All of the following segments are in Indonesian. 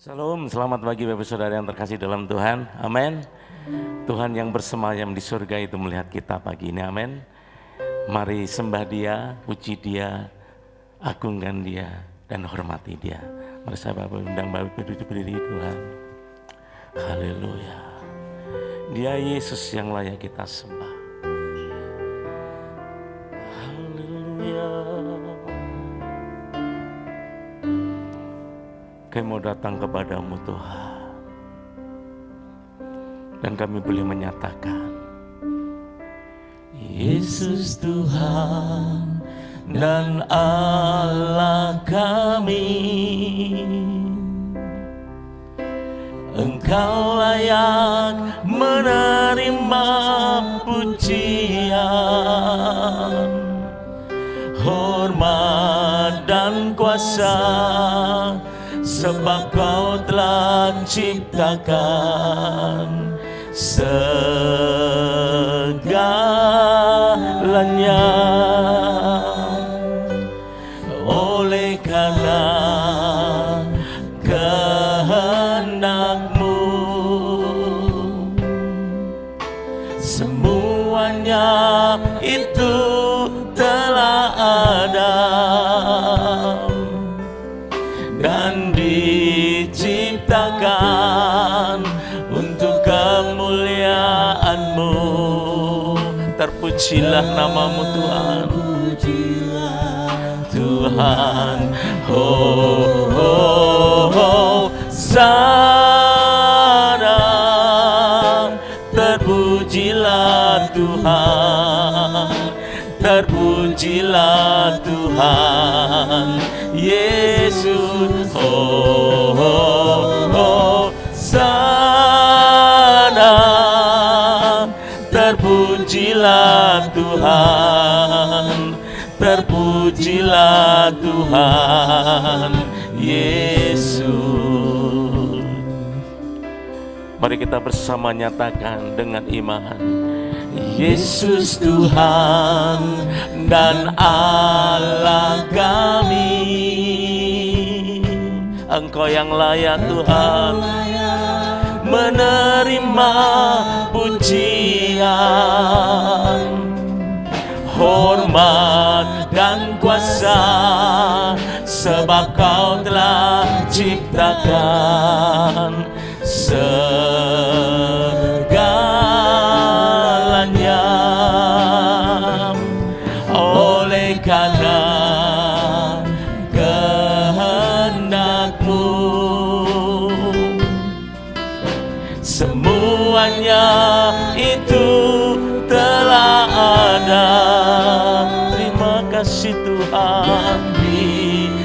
Salam, selamat pagi Bapak Saudara yang terkasih dalam Tuhan, amin. Tuhan yang bersemayam di surga itu melihat kita pagi ini, amin. Mari sembah Dia, puji Dia, agungkan Dia, dan hormati Dia. Mari saya Bapak undang Bapak berdiri Tuhan. Haleluya. Dia Yesus yang layak kita sembah. Haleluya. Kami mau datang kepadamu Tuhan, dan kami boleh menyatakan Yesus Tuhan dan Allah kami, Engkau layak menerima pujian, hormat dan kuasa, sebab Kau telah ciptakan segalanya. Oleh karena kehendak-Mu, semuanya itu telah ada dan diciptakan untuk kemuliaan-Mu. Terpujilah nama-Mu Tuhan, Tuhan. Sana terpujilah Tuhan, terpujilah Tuhan Yesus. Sana terpujilah Tuhan, terpujilah Tuhan Yesus. Mari kita bersama nyatakan dengan iman, Yesus Tuhan dan Allah kami, Engkau yang layak Tuhan menerima pujian, hormat dan kuasa, sebab Kau telah ciptakan segalanya. Oleh karena kehendak-Mu, semuanya itu telah ada. Terima kasih Tuhan,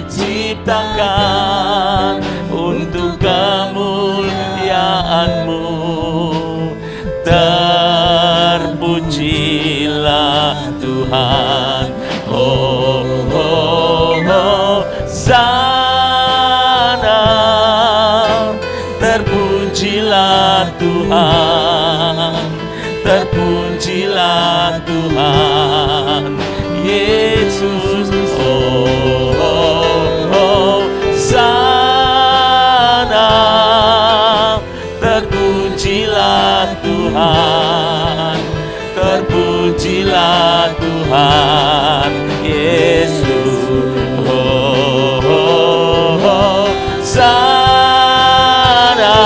diciptakan untuk kemuliaan-Mu. Terpujilah Tuhan. Sana terpujilah Tuhan, terpujilah Tuhan Yesus. Sana terpujilah Tuhan, terpujilah Tuhan Yesus. Sana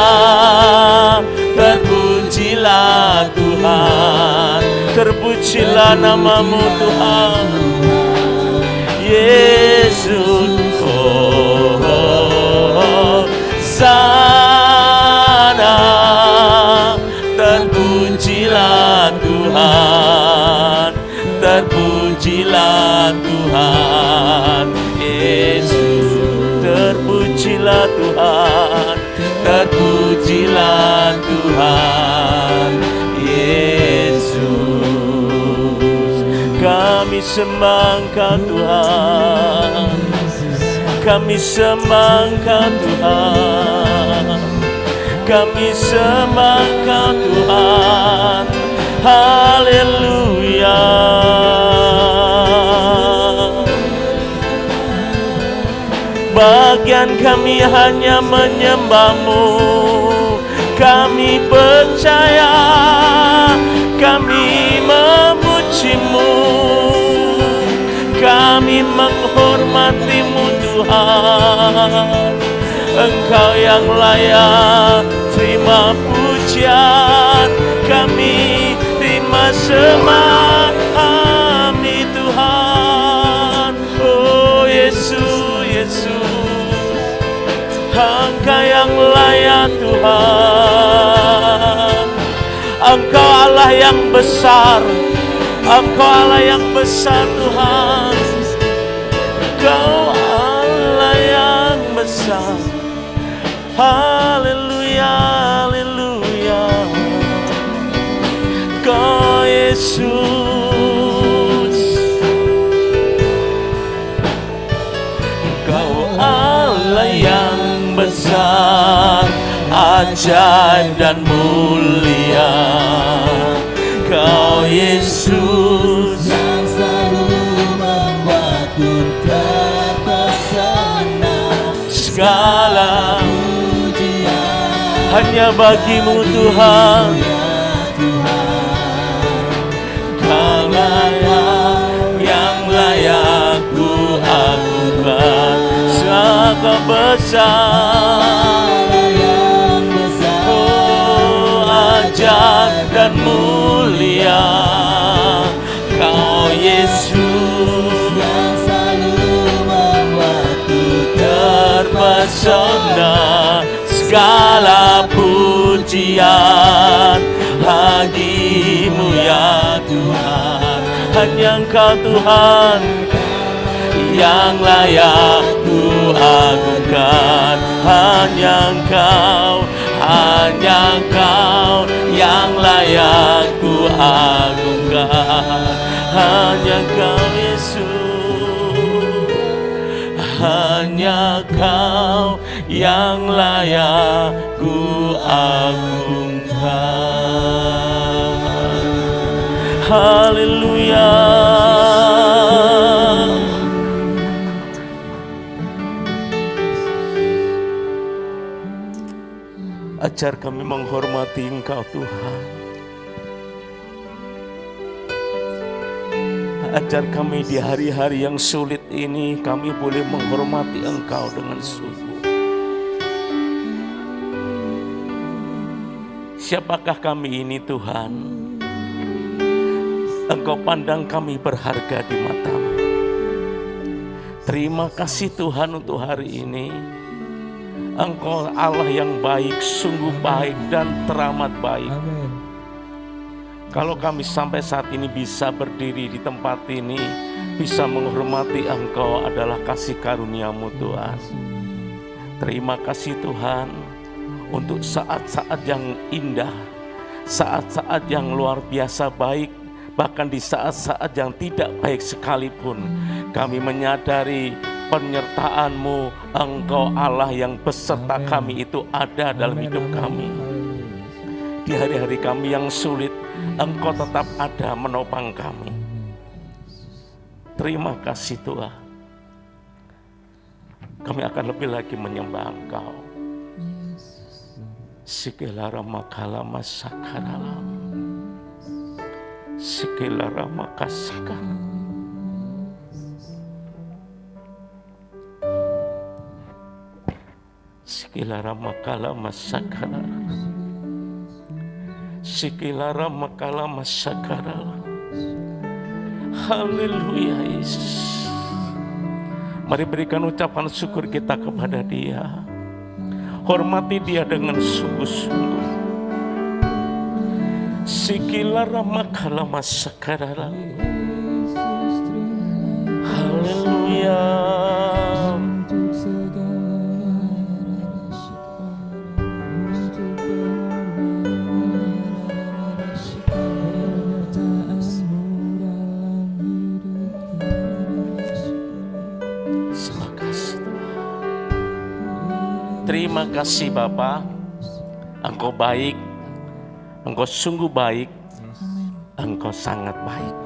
terpujilah Tuhan, terpujilah nama-Mu Tuhan Yesus. Sana terpujilah Tuhan, terpujilah Tuhan Yesus. Terpujilah Tuhan, terpujilah Tuhan Yesus. Kami sembah Engkau Tuhan, kami sembah Engkau Tuhan, kami sembah Engkau Tuhan. Haleluya. bagian kami hanya menyembah-Mu. Kami percaya, kami memuji-Mu, kami menghormati-Mu Tuhan. Engkau yang layak terima pujian, kami terima sembah kami Tuhan. Oh Yesus, Yesus, Engkau yang layak Tuhan. Engkau Allah yang besar, Engkau Allah yang besar Tuhan. Engkau Allah yang besar. Haleluya, haleluya. Kau Yesus, Kau Allah yang besar, ajaib dan mulia. Kau Yesus yang selalu membuatku terpesona. Segala hanya bagi-Mu Tuhan. Kau layak, yang layak ku agungkan. Segala besar, oh ajaib dan mulia. Kau Yesus yang selalu membuatku terpesona. Segala pujian bagi-Mu ya Tuhan. Hanya Engkau Tuhan yang layak ku agungkan. Hanya Engkau yang layak ku agungkan. Hanya Engkau Yesus, hanya Kau yang layak ku agungkan. Haleluya. Ajar kami menghormati Engkau Tuhan. Ajar kami di hari-hari yang sulit ini, kami boleh menghormati Engkau dengan sungguh. Siapakah kami ini Tuhan? Engkau pandang kami berharga di mata-Mu. Terima kasih Tuhan untuk hari ini. Engkau Allah yang baik, sungguh baik dan teramat baik. Amin. Kalau kami sampai saat ini bisa berdiri di tempat ini, bisa menghormati Engkau adalah kasih karunia-Mu Tuhan. Terima kasih Tuhan untuk saat-saat yang indah, saat-saat yang luar biasa baik, bahkan di saat-saat yang tidak baik sekalipun, kami menyadari penyertaan-Mu, Engkau Allah yang beserta kami itu ada dalam hidup kami. Di hari-hari kami yang sulit, Engkau tetap ada menopang kami. Terima kasih Tuhan. Kami akan lebih lagi menyembah Engkau. Sikilara makala masakaralam, sikilara makasaka. Sikilara makala masakaralam, sikilara makala masakaralam. Haleluya Yesus. Mari berikan ucapan syukur kita kepada Dia. Hormati Dia dengan sungguh-sungguh. Sikilara makala masakaralam. Haleluya. Terima kasih Bapa, Engkau baik, Engkau sungguh baik, Engkau sangat baik.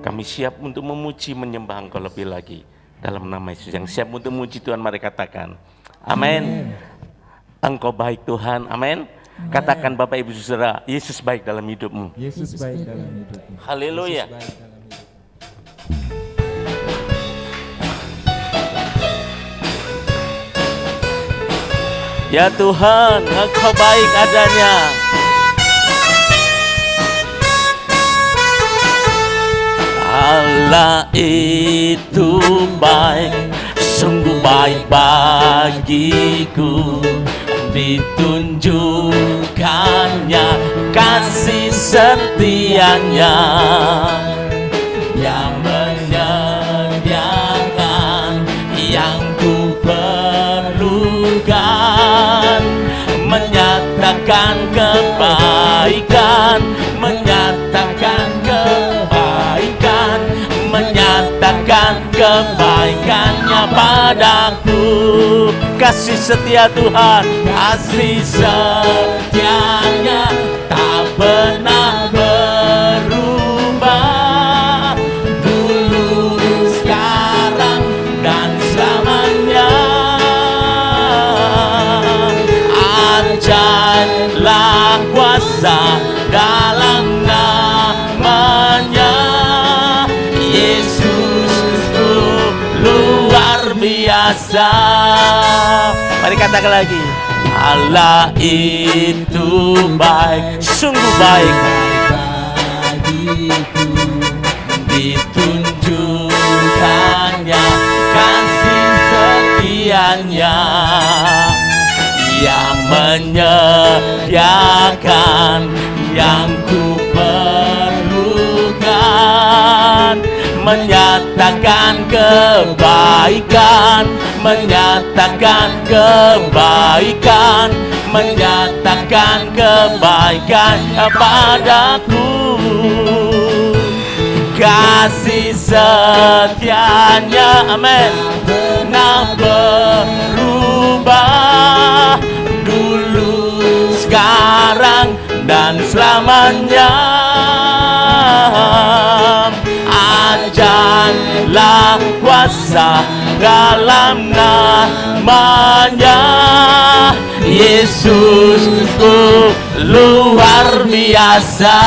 Kami siap untuk memuji menyembah Engkau lebih lagi. dalam nama Yesus. Yang siap untuk memuji Tuhan, mari katakan amin. Engkau baik Tuhan, amin. Katakan Bapak Ibu Saudara, Yesus baik dalam hidupmu. Yesus baik dalam hidupmu. Haleluya. Yesus baik dalam hidupmu. Ya Tuhan, Engkau baik adanya. Allah itu baik, sungguh baik bagiku. Ditunjukkannya kasih setianya yang menyediakan yang ku perlukan, menyatakan kebaikan, menyatakan kebaikan, menyatakan kebaikannya padaku. Kasih setia Tuhan, kasih setianya tak pernah berubah, dulu, sekarang, dan selamanya. Ajaiblah kuasa dalam namanya, Yesusku luar biasa. Mari katakan lagi, Allah itu baik, sungguh baik bagiku. Ditunjukkannya kasih setianya yang menyediakan yang ku perlukan, menyatakan kebaikan, menyatakan kebaikan, menyatakan kebaikan padaku. Kasih setianya, amin, pernah berubah, dulu, sekarang, dan selamanya. Ajaiblah kuasa dalam namanya, Yesusku luar biasa.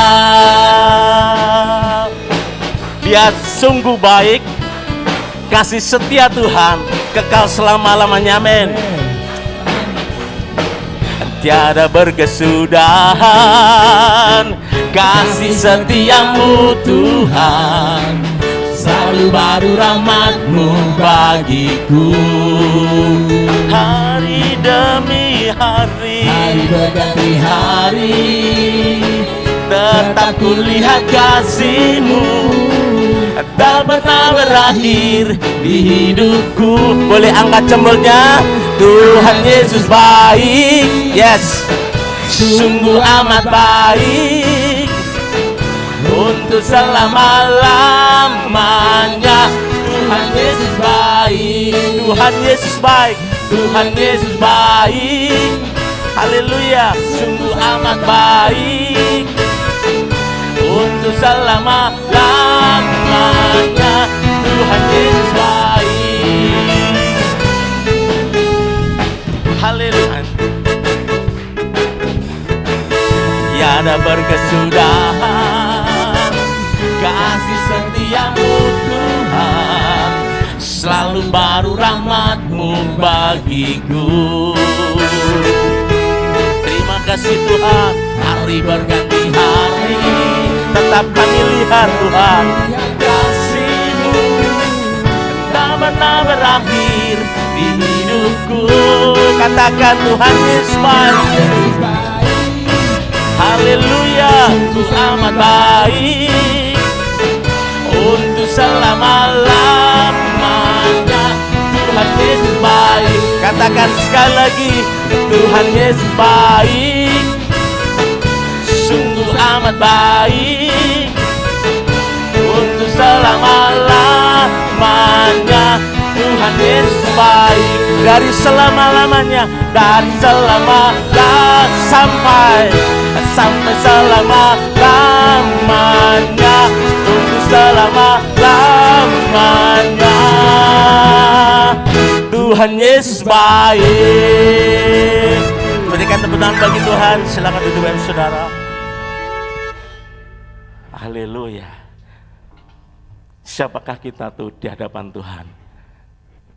Dia sungguh baik, kasih setia Tuhan kekal selama-lamanya, amin. Tiada berkesudahan kasih setiamu Tuhan, selalu baru rahmat-Mu bagiku. Hari demi hari, Hari berganti hari, tetap kulihat kasih-Mu, tak pernah berakhir di hidupku. Boleh angkat cembernya. Tuhan Yesus baik, yes, sungguh amat baik, untuk selama-lamanya. Tuhan Yesus baik, Tuhan Yesus baik, Tuhan Yesus baik. Haleluya, sungguh amat baik, untuk selama-lamanya. Tuhan Yesus baik. Haleluya. Tiada berkesudahan kasih setiamu Tuhan, selalu baru rahmat-Mu bagiku. Terima kasih Tuhan, hari berganti hari, tetap kami lihat Tuhan kasih-Mu, tak pernah berakhir di hidupku. Katakan Tuhan Yesus baik, haleluya, sungguh amat baik, untuk selama-lamanya. Tuhan Yesus baik. Katakan sekali lagi, Tuhan Yesus baik, sungguh amat baik, untuk selama-lamanya. Tuhan Yesus baik, dari selama-lamanya, dari sampai selama-lamanya, untuk selama-lamanya. Tuhan Yesus baik. Berikan tepuk tangan bagi Tuhan. Silakan duduk Bapak Saudara. Haleluya. Siapakah kita tuh di hadapan Tuhan?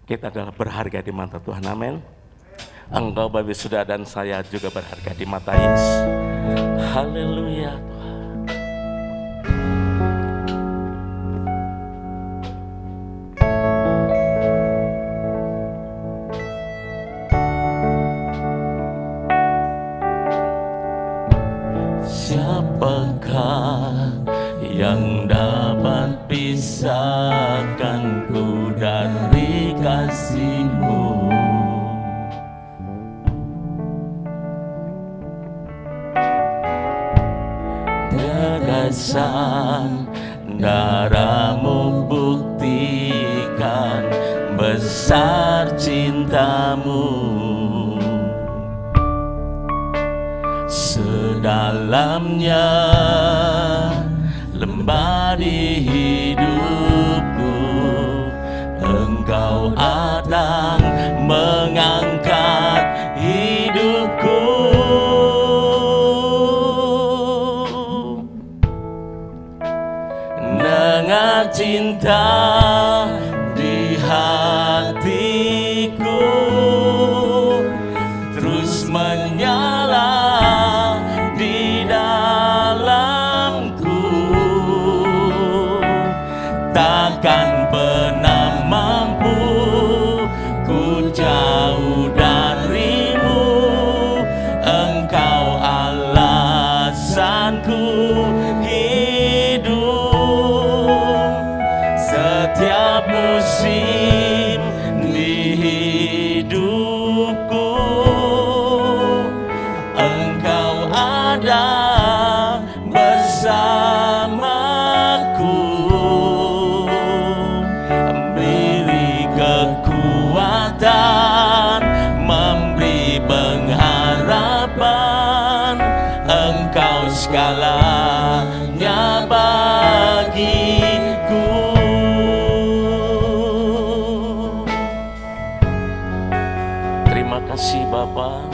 Kita adalah berharga di mata Tuhan. Amin. Engkau Bapak Saudara dan saya juga berharga di mata Yesus. Haleluya Tuhan. Siapakah yang dapat pisahkanku dari kasih-Mu? Tegasan darah-Mu buktikan besar cinta-Mu. Sedalamnya lembah di hidupku, Engkau datang mengangkat hidupku. Dengan cinta di hatiku terus menyala di dalamku, takkan pernah mampu ku jauh darimu. Engkau alasanku hidup setiap musim di hidupku. Engkau ada bersamaku, beri kekuatan, memberi pengharapan. Engkau segalanya bagiku. Terima kasih Bapa.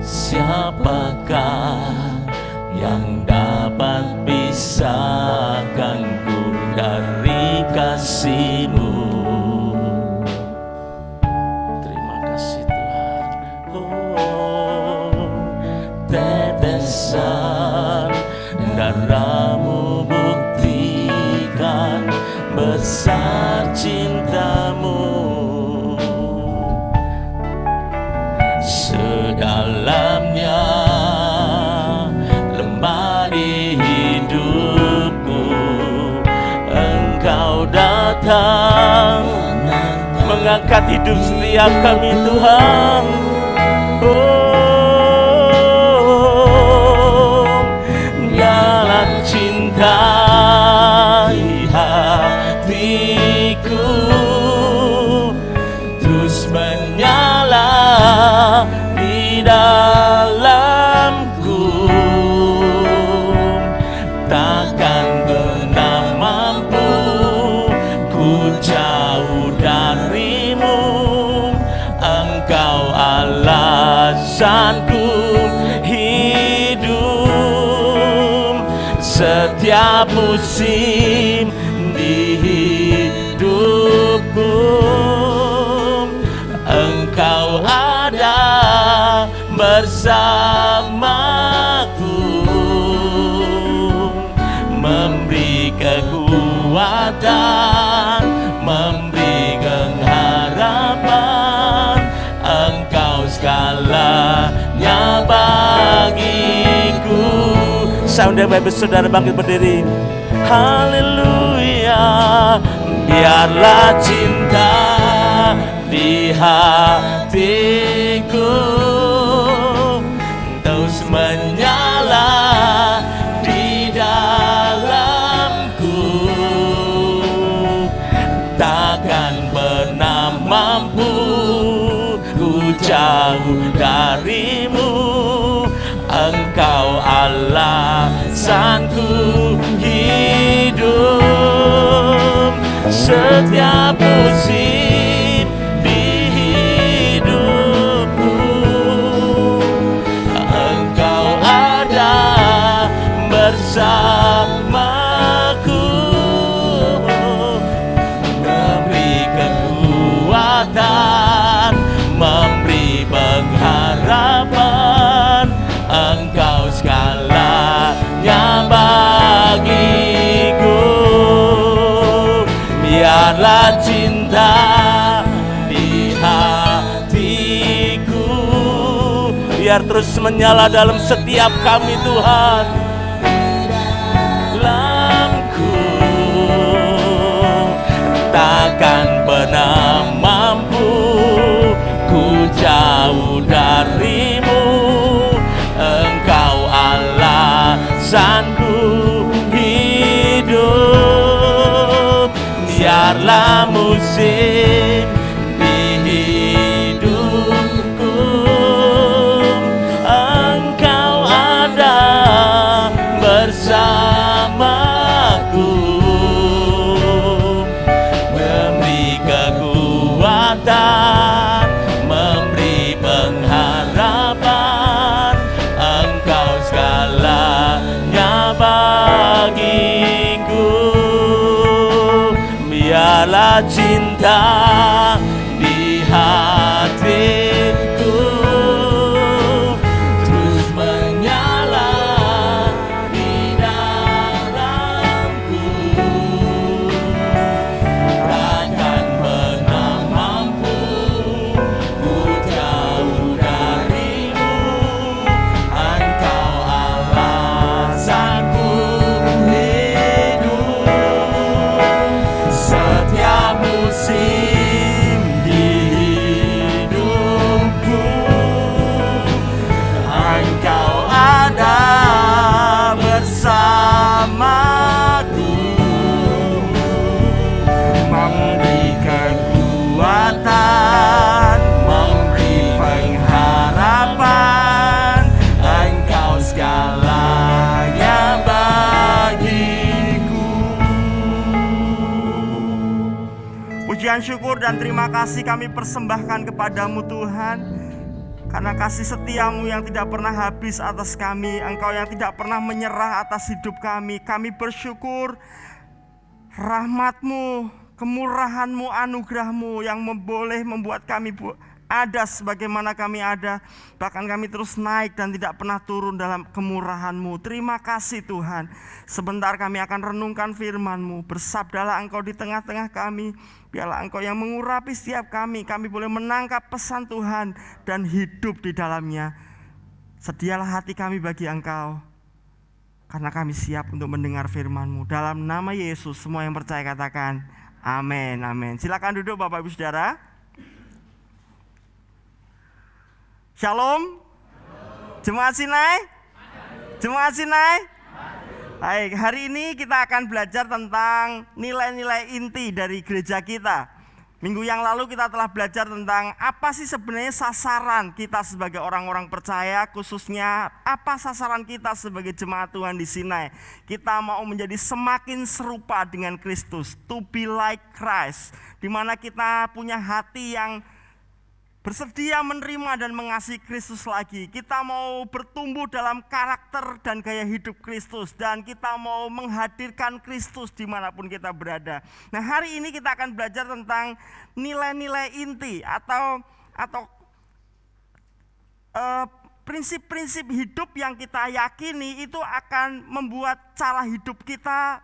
Siapakah yang dapat pisahkanku dari kasih-Mu? Terima kasih Tuhan. Oh, tetesan darah-Mu buktikan besar cinta-Mu. Sedalamnya lembah di hidupku, Engkau datang mengangkat hidup setiap kami Tuhan. Oh, dalam cinta hatiku terus menyala di dalamku, takkan pernah mampu ku jauh darimu. Engkau alasanku hidup setiap musim di hidupku. Engkau ada bersamaku, memberi kekuatan, memberi pengharapan. Engkau segalanya bagiku. Saudara Bapak Saudara bangkit berdiri. Haleluya. Biarlah cinta di hatiku terus menyala di dalamku, takkan pernah mampu ku jauh darimu. Engkau Engkau alasanku hidup setiap musim di hidupku. Engkau ada bersamaku, memberi kekuatan, memberi pengharapan. Engkau segalanya bagiku. Biarlah cinta di hatiku, biar terus menyala dalam setiap kami Tuhan. Dalamku takkan pernah mampu ku jauh darimu. Engkau alasanku hidup. Biarlah musim di hidupku, Engkau ada bersamaku, memberi kekuatan, memberi pengharapan. Engkau segalanya bagiku. Biarlah cinta di hatiku terus menyala di dalamku. Takkan pernah mampu ku jauh darimu. Engkau alasanku hidup setiap musim di hidupku. Engkau ada bersamaku, memberi kekuatan, memberi pengharapan. Engkau segalanya bagiku. Pujian, syukur, dan terima kasih kami persembahkan kepadamu Tuhan, karena kasih setiamu yang tidak pernah habis atas kami. Engkau yang tidak pernah menyerah atas hidup kami. Kami bersyukur rahmatmu, kemurahanmu, anugerahmu yang boleh membuat kami ada sebagaimana kami ada. Bahkan kami terus naik dan tidak pernah turun dalam kemurahanmu. Terima kasih Tuhan. Sebentar kami akan renungkan firman-Mu. Bersabdalah Engkau di tengah-tengah kami. Biarlah Engkau yang mengurapi setiap kami. Kami boleh menangkap pesan Tuhan dan hidup di dalamnya. Sedialah hati kami bagi Engkau, karena kami siap untuk mendengar firman-Mu. Dalam nama Yesus, semua yang percaya katakan amin, amin. Silakan duduk Bapak Ibu Saudara. Shalom. Jemaat Sinai. Jemaat Sinai. Baik, hari ini kita akan belajar tentang nilai-nilai inti dari gereja kita. Minggu yang lalu kita telah belajar tentang apa sih sebenarnya sasaran kita sebagai orang-orang percaya, khususnya apa sasaran kita sebagai jemaat Tuhan di Sinai. Kita mau menjadi semakin serupa dengan Kristus, to be like Christ, di mana kita punya hati yang bersedia menerima dan mengasihi Kristus lagi. Kita mau bertumbuh dalam karakter dan gaya hidup Kristus, dan kita mau menghadirkan Kristus dimanapun kita berada. Nah, hari ini kita akan belajar tentang nilai-nilai inti atau prinsip-prinsip hidup yang kita yakini itu akan membuat cara hidup kita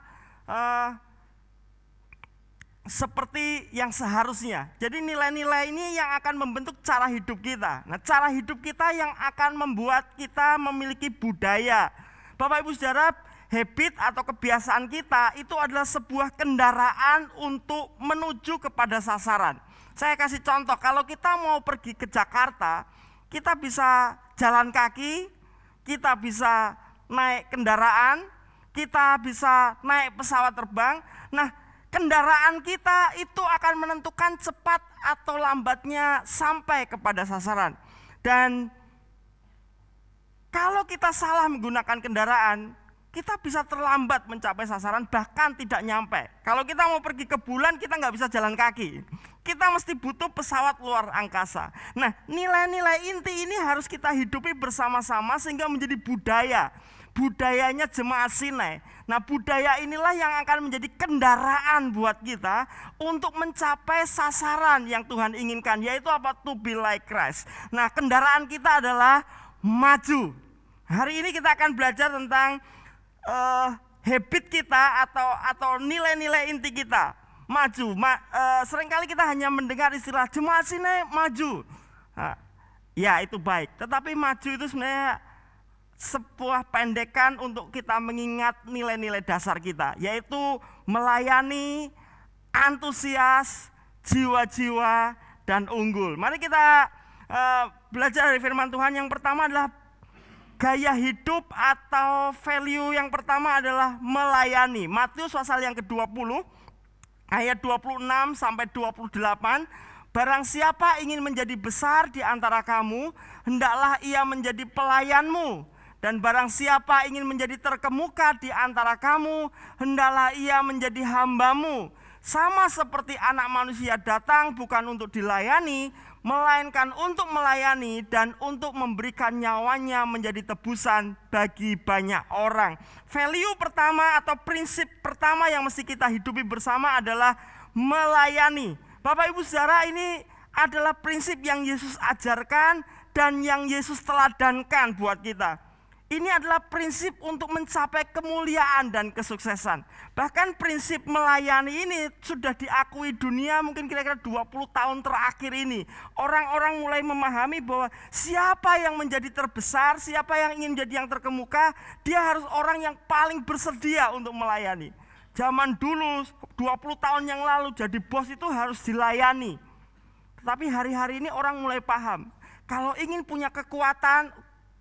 seperti yang seharusnya. Jadi nilai-nilai ini yang akan membentuk cara hidup kita. Nah, cara hidup kita yang akan membuat kita memiliki budaya. Bapak Ibu Saudara, habit atau kebiasaan kita itu adalah sebuah kendaraan untuk menuju kepada sasaran. Saya kasih contoh, kalau kita mau pergi ke Jakarta, kita bisa jalan kaki, kita bisa naik kendaraan, kita bisa naik pesawat terbang. Nah, kendaraan kita itu akan menentukan cepat atau lambatnya sampai kepada sasaran. Dan Kalau kita salah menggunakan kendaraan, kita bisa terlambat mencapai sasaran, bahkan tidak nyampe. Kalau kita mau pergi ke bulan, kita nggak bisa jalan kaki. Kita mesti butuh pesawat luar angkasa. Nah, nilai-nilai inti ini harus kita hidupi bersama-sama sehingga menjadi budaya. Budayanya jemaat Sinai. Nah, budaya inilah yang akan menjadi kendaraan buat kita untuk mencapai sasaran yang Tuhan inginkan, yaitu apa? To be like Christ. Nah, kendaraan kita adalah maju. Hari ini kita akan belajar tentang habit kita atau nilai-nilai inti kita. Maju. Seringkali kita hanya mendengar istilah jemaat Sinai maju. Nah, ya itu baik. Tetapi maju itu sebenarnya sebuah pendekan untuk kita mengingat nilai-nilai dasar kita, yaitu melayani, antusias, jiwa-jiwa, dan unggul. Mari kita belajar dari firman Tuhan. Yang pertama adalah gaya hidup atau value yang pertama adalah melayani. Matius pasal yang ke-20 ayat 26 sampai 28. Barang siapa ingin menjadi besar di antara kamu, hendaklah ia menjadi pelayanmu. Dan barang siapa ingin menjadi terkemuka di antara kamu, hendaklah ia menjadi hambamu. Sama seperti Anak Manusia datang bukan untuk dilayani, melainkan untuk melayani dan untuk memberikan nyawanya menjadi tebusan bagi banyak orang. Value pertama atau prinsip pertama yang mesti kita hidupi bersama adalah melayani. Bapak Ibu Saudara, ini adalah prinsip yang Yesus ajarkan dan yang Yesus teladankan buat kita. Ini adalah prinsip untuk mencapai kemuliaan dan kesuksesan. Bahkan prinsip melayani ini sudah diakui dunia mungkin kira-kira 20 tahun terakhir ini. Orang-orang mulai memahami bahwa siapa yang menjadi terbesar, siapa yang ingin menjadi yang terkemuka, dia harus orang yang paling bersedia untuk melayani. Zaman dulu 20 tahun yang lalu jadi bos itu harus dilayani. Tetapi hari-hari ini orang mulai paham, kalau ingin punya kekuatan,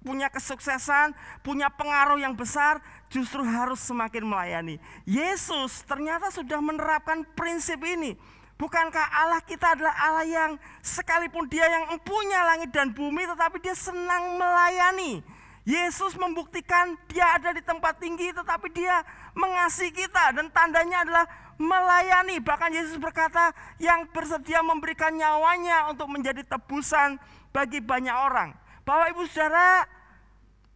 punya kesuksesan, punya pengaruh yang besar, justru harus semakin melayani. Yesus ternyata sudah menerapkan prinsip ini. Bukankah Allah kita adalah Allah yang sekalipun dia yang empunya langit dan bumi, tetapi dia senang melayani. Yesus membuktikan dia ada di tempat tinggi, tetapi dia mengasihi kita, dan tandanya adalah melayani. Bahkan Yesus berkata, yang bersedia memberikan nyawanya untuk menjadi tebusan bagi banyak orang. Bapak Ibu Saudara,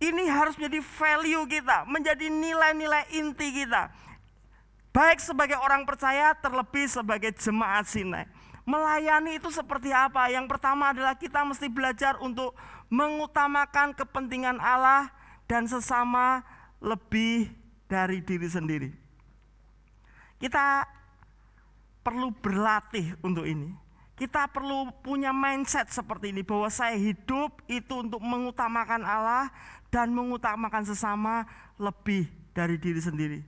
ini harus menjadi value kita, menjadi nilai-nilai inti kita. Baik sebagai orang percaya, terlebih sebagai jemaat Sinai. Melayani itu seperti apa? Yang pertama adalah kita mesti belajar untuk mengutamakan kepentingan Allah dan sesama lebih dari diri sendiri. Kita perlu berlatih untuk ini. Kita perlu punya mindset seperti ini, bahwa saya hidup itu untuk mengutamakan Allah dan mengutamakan sesama lebih dari diri sendiri.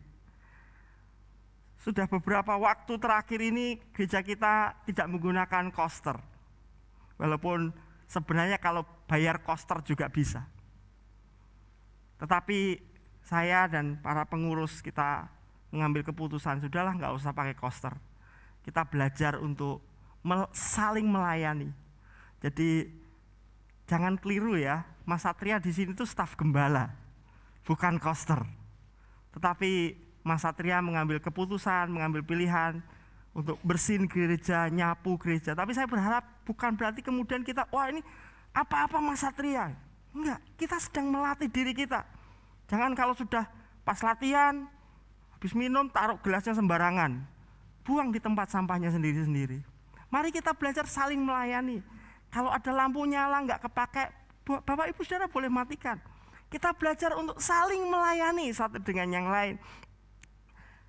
Sudah beberapa waktu terakhir ini gereja kita tidak menggunakan koster. Walaupun sebenarnya kalau bayar koster juga bisa. Tetapi saya dan para pengurus kita mengambil keputusan, sudahlah nggak usah pakai koster. Kita belajar untuk saling melayani. Jadi jangan keliru ya, Mas Satria di sini tuh staf gembala, bukan koster. Tetapi Mas Satria mengambil keputusan, mengambil pilihan untuk bersihin gereja, nyapu gereja. Tapi saya berharap bukan berarti kemudian kita, wah ini apa-apa Mas Satria. Enggak, kita sedang melatih diri kita. Jangan kalau sudah pas latihan, habis minum taruh gelasnya sembarangan, buang di tempat sampahnya sendiri-sendiri. Mari kita belajar saling melayani. Kalau ada lampu nyala nggak kepakai, Bapak Ibu Saudara boleh matikan. Kita belajar untuk saling melayani satu dengan yang lain.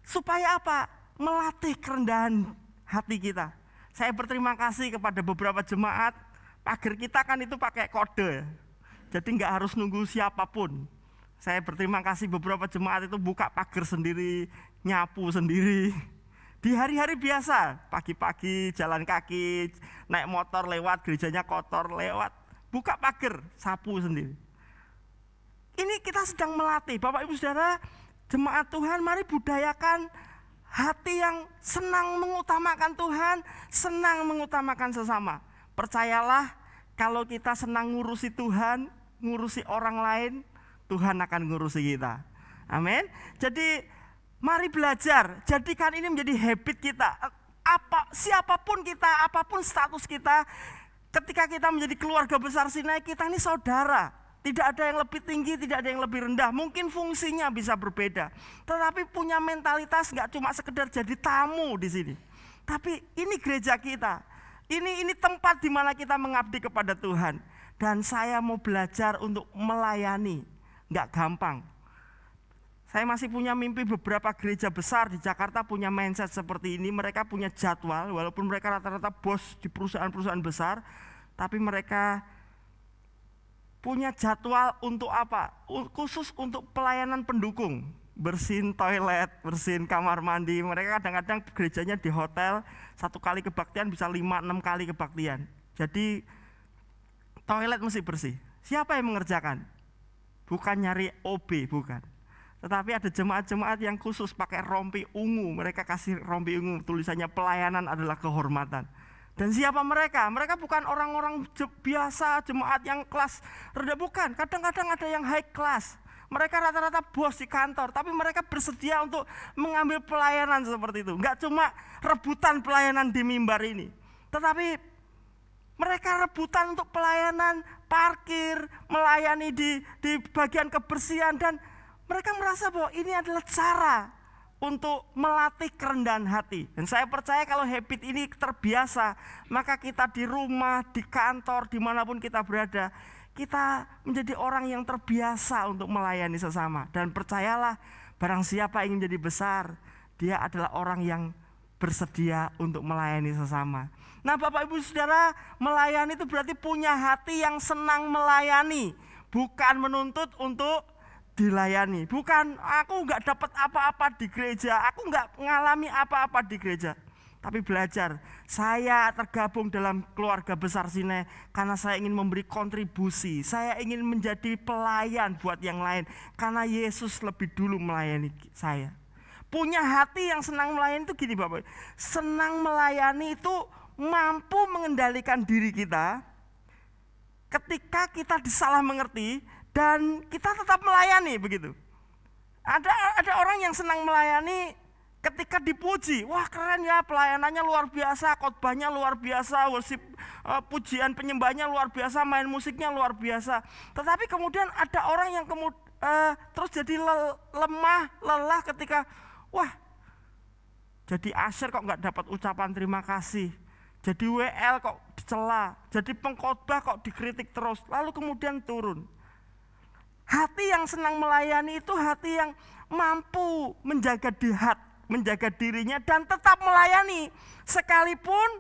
Supaya apa? Melatih kerendahan hati kita. Saya berterima kasih kepada beberapa jemaat, pagar kita kan itu pakai kode. Jadi nggak harus nunggu siapapun. Saya berterima kasih beberapa jemaat itu buka pagar sendiri, nyapu sendiri. Di hari-hari biasa, pagi-pagi jalan kaki, naik motor lewat, gerejanya kotor lewat, buka pagar, sapu sendiri. Ini kita sedang melatih. Bapak Ibu Saudara, jemaat Tuhan, mari budayakan hati yang senang mengutamakan Tuhan, senang mengutamakan sesama. Percayalah, kalau kita senang ngurusi Tuhan, ngurusi orang lain, Tuhan akan ngurusi kita. Amin. Jadi mari belajar, jadikan ini menjadi habit kita. Siapapun kita, apapun status kita, ketika kita menjadi keluarga besar Sinai, kita ini saudara. Tidak ada yang lebih tinggi, tidak ada yang lebih rendah. Mungkin fungsinya bisa berbeda, tetapi punya mentalitas nggak cuma sekedar jadi tamu di sini. Tapi ini gereja kita. Ini tempat di mana kita mengabdi kepada Tuhan. Dan saya mau belajar untuk melayani. Nggak gampang. Saya masih punya mimpi beberapa gereja besar di Jakarta punya mindset seperti ini. Mereka punya jadwal, walaupun mereka rata-rata bos di perusahaan-perusahaan besar, tapi mereka punya jadwal untuk apa? Khusus untuk pelayanan pendukung. Bersihin toilet, bersihin kamar mandi. Mereka kadang-kadang gerejanya di hotel, 1 kali kebaktian bisa 5-6 kali kebaktian. Jadi toilet mesti bersih. Siapa yang mengerjakan? Bukan nyari OB, bukan. Tetapi ada jemaat-jemaat yang khusus pakai rompi ungu. Mereka kasih rompi ungu, tulisannya pelayanan adalah kehormatan. Dan siapa mereka? Mereka bukan orang-orang biasa, jemaat yang kelas rendah, bukan. Kadang-kadang ada yang high class. Mereka rata-rata bos di kantor, tapi mereka bersedia untuk mengambil pelayanan seperti itu. Enggak cuma rebutan pelayanan di mimbar ini, tetapi mereka rebutan untuk pelayanan parkir, melayani di bagian kebersihan, dan mereka merasa bahwa ini adalah cara untuk melatih kerendahan hati. Dan saya percaya kalau habit ini terbiasa, maka kita di rumah, di kantor, dimanapun kita berada, kita menjadi orang yang terbiasa untuk melayani sesama. Dan percayalah, barang siapa ingin jadi besar, dia adalah orang yang bersedia untuk melayani sesama. Nah, Bapak Ibu Saudara, melayani itu berarti punya hati yang senang melayani, bukan menuntut untuk dilayani. Bukan aku nggak dapat apa-apa di gereja, aku nggak mengalami apa-apa di gereja, tapi belajar. Saya tergabung dalam keluarga besar Sinai karena saya ingin memberi kontribusi. Saya ingin menjadi pelayan buat yang lain karena Yesus lebih dulu melayani saya. Punya hati yang senang melayani itu gini Bapak, senang melayani itu mampu mengendalikan diri kita ketika kita disalah mengerti, dan kita tetap melayani begitu. Ada orang yang senang melayani ketika dipuji. Wah, keren ya, pelayanannya luar biasa, khotbahnya luar biasa, worship, pujian penyembahnya luar biasa, main musiknya luar biasa. Tetapi kemudian ada orang yang terus jadi lemah, lelah ketika wah, jadi asyir kok nggak dapat ucapan terima kasih. Jadi WL kok dicela, jadi pengkhotbah kok dikritik terus, lalu kemudian turun. Hati yang senang melayani itu hati yang mampu menjaga dirinya dan tetap melayani sekalipun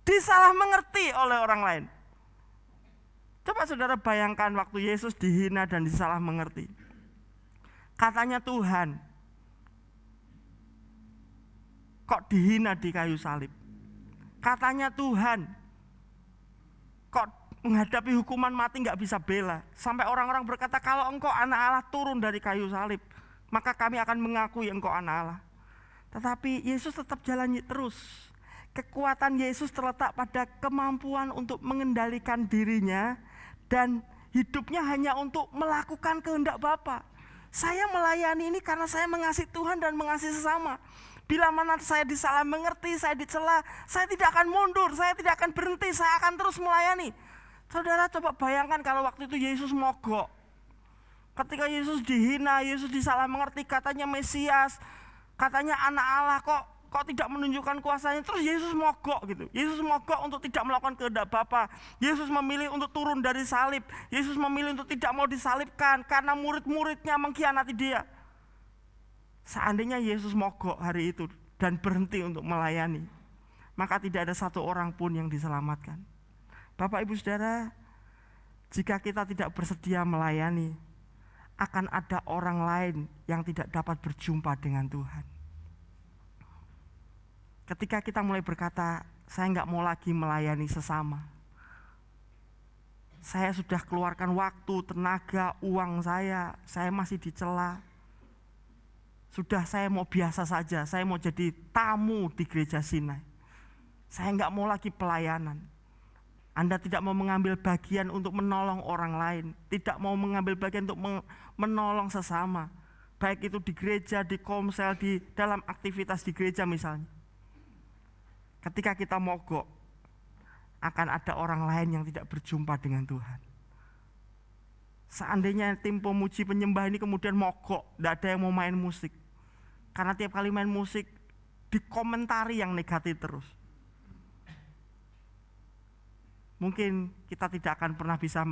disalah mengerti oleh orang lain. Coba saudara bayangkan waktu Yesus dihina dan disalah mengerti. Katanya Tuhan, kok dihina di kayu salib? Katanya Tuhan, kok menghadapi hukuman mati nggak bisa bela. Sampai orang-orang berkata, kalau engkau anak Allah turun dari kayu salib, maka kami akan mengakui engkau anak Allah. Tetapi Yesus tetap jalan terus. Kekuatan Yesus terletak pada kemampuan untuk mengendalikan dirinya dan hidupnya hanya untuk melakukan kehendak Bapa. Saya melayani ini karena saya mengasihi Tuhan dan mengasihi sesama. Bila mana saya disalah mengerti, saya dicela, saya tidak akan mundur, saya tidak akan berhenti, saya akan terus melayani. Saudara coba bayangkan kalau waktu itu Yesus mogok. Ketika Yesus dihina, Yesus disalah mengerti, katanya Mesias, katanya anak Allah, kok tidak menunjukkan kuasanya. Terus Yesus mogok gitu. Yesus mogok untuk tidak melakukan kehendak Bapa. Yesus memilih untuk turun dari salib. Yesus memilih untuk tidak mau disalibkan karena murid-muridnya mengkhianati dia. Seandainya Yesus mogok hari itu dan berhenti untuk melayani, maka tidak ada satu orang pun yang diselamatkan. Bapak Ibu Saudara, jika kita tidak bersedia melayani, akan ada orang lain yang tidak dapat berjumpa dengan Tuhan. Ketika kita mulai berkata, saya nggak mau lagi melayani sesama, saya sudah keluarkan waktu, tenaga, uang saya masih dicela. Sudah, saya mau biasa saja, saya mau jadi tamu di gereja Sinai. Saya nggak mau lagi pelayanan. Anda tidak mau mengambil bagian untuk menolong orang lain, tidak mau mengambil bagian untuk menolong sesama, baik itu di gereja, di komsel, di dalam aktivitas di gereja misalnya. Ketika kita mogok, akan ada orang lain yang tidak berjumpa dengan Tuhan. Seandainya tim pemuji penyembah ini kemudian mogok, tidak ada yang mau main musik, karena tiap kali main musik dikomentari yang negatif terus, mungkin kita tidak akan pernah bisa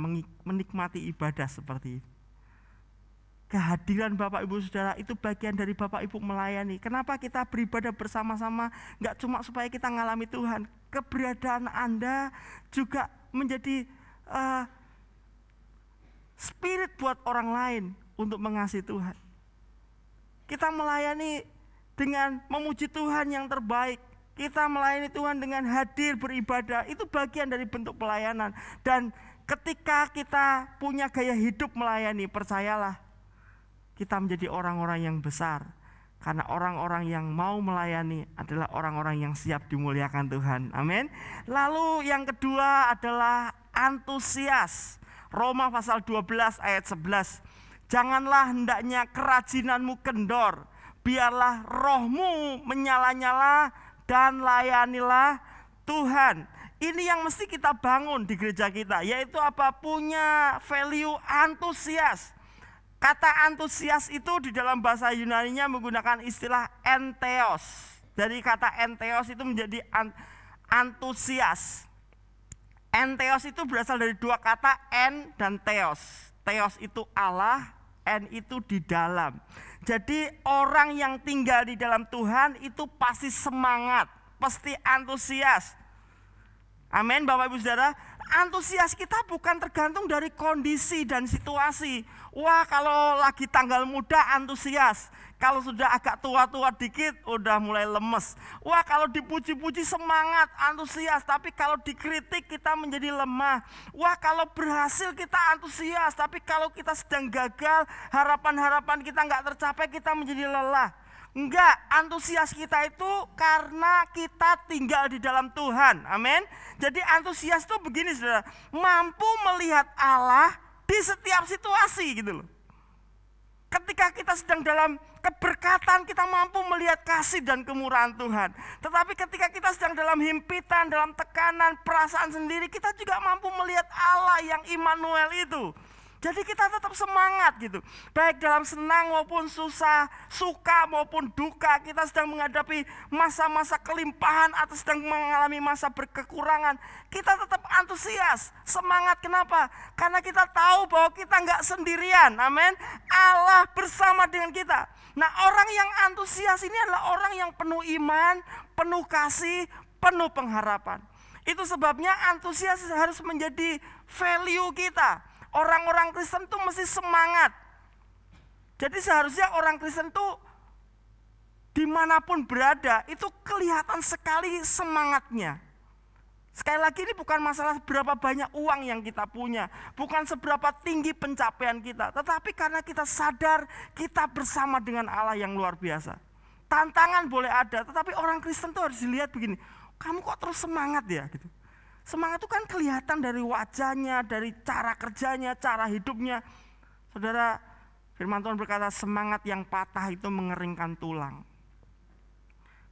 menikmati ibadah seperti ini. Kehadiran Bapak Ibu Saudara itu bagian dari Bapak Ibu melayani. Kenapa kita beribadah bersama-sama? Enggak cuma supaya kita ngalami Tuhan. Keberadaan Anda juga menjadi spirit buat orang lain untuk mengasihi Tuhan. Kita melayani dengan memuji Tuhan yang terbaik. Kita melayani Tuhan dengan hadir beribadah. Itu bagian dari bentuk pelayanan. Dan ketika kita punya gaya hidup melayani, percayalah, kita menjadi orang-orang yang besar. Karena orang-orang yang mau melayani adalah orang-orang yang siap dimuliakan Tuhan. Amin. Lalu yang kedua adalah antusias. Roma pasal 12 ayat 11. Janganlah hendaknya kerajinanmu kendor, biarlah rohmu menyala-nyala dan layanilah Tuhan. Ini yang mesti kita bangun di gereja kita, yaitu apa? Punya value antusias. Kata antusias itu di dalam bahasa Yunani-nya menggunakan istilah entheos. Dari kata entheos itu menjadi antusias. Entheos itu berasal dari dua kata en dan theos. Theos itu Allah, en itu di dalam. Jadi orang yang tinggal di dalam Tuhan itu pasti semangat, pasti antusias. Amin Bapak Ibu Saudara. Antusias kita bukan tergantung dari kondisi dan situasi. Wah, kalau lagi tanggal muda antusias, kalau sudah agak tua-tua dikit udah mulai lemes. Wah, kalau dipuji-puji semangat, antusias, tapi kalau dikritik kita menjadi lemah. Wah, kalau berhasil kita antusias, tapi kalau kita sedang gagal, harapan-harapan kita nggak tercapai, kita menjadi lelah. Enggak, antusias kita itu karena kita tinggal di dalam Tuhan. Amin. Jadi antusias itu begini saudara, mampu melihat Allah di setiap situasi gitu loh. Ketika kita sedang dalam keberkatan, kita mampu melihat kasih dan kemurahan Tuhan. Tetapi ketika kita sedang dalam himpitan, dalam tekanan, perasaan sendiri, kita juga mampu melihat Allah yang Immanuel itu. Jadi kita tetap semangat gitu. Baik dalam senang maupun susah, suka maupun duka, kita sedang menghadapi masa-masa kelimpahan atau sedang mengalami masa berkekurangan, kita tetap antusias, semangat. Kenapa? Karena kita tahu bahwa kita nggak sendirian. Amin. Allah bersama dengan kita. Nah, orang yang antusias ini adalah orang yang penuh iman, penuh kasih, penuh pengharapan. Itu sebabnya antusias harus menjadi value kita. Orang-orang Kristen tuh mesti semangat. Jadi seharusnya orang Kristen tuh dimanapun berada itu kelihatan sekali semangatnya. Sekali lagi ini bukan masalah berapa banyak uang yang kita punya, bukan seberapa tinggi pencapaian kita, tetapi karena kita sadar kita bersama dengan Allah yang luar biasa. Tantangan boleh ada, tetapi orang Kristen tuh harus dilihat begini, kamu kok terus semangat ya gitu. Semangat itu kan kelihatan dari wajahnya, dari cara kerjanya, cara hidupnya. Saudara, firman Tuhan berkata semangat yang patah itu mengeringkan tulang.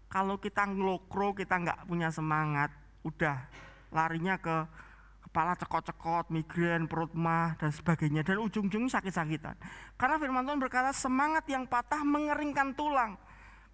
Kalau kita ngelokro, kita nggak punya semangat, udah larinya ke kepala cekot-cekot, migrain, perut mah, dan sebagainya. Dan ujung-ujungnya sakit-sakitan. Karena firman Tuhan berkata semangat yang patah mengeringkan tulang.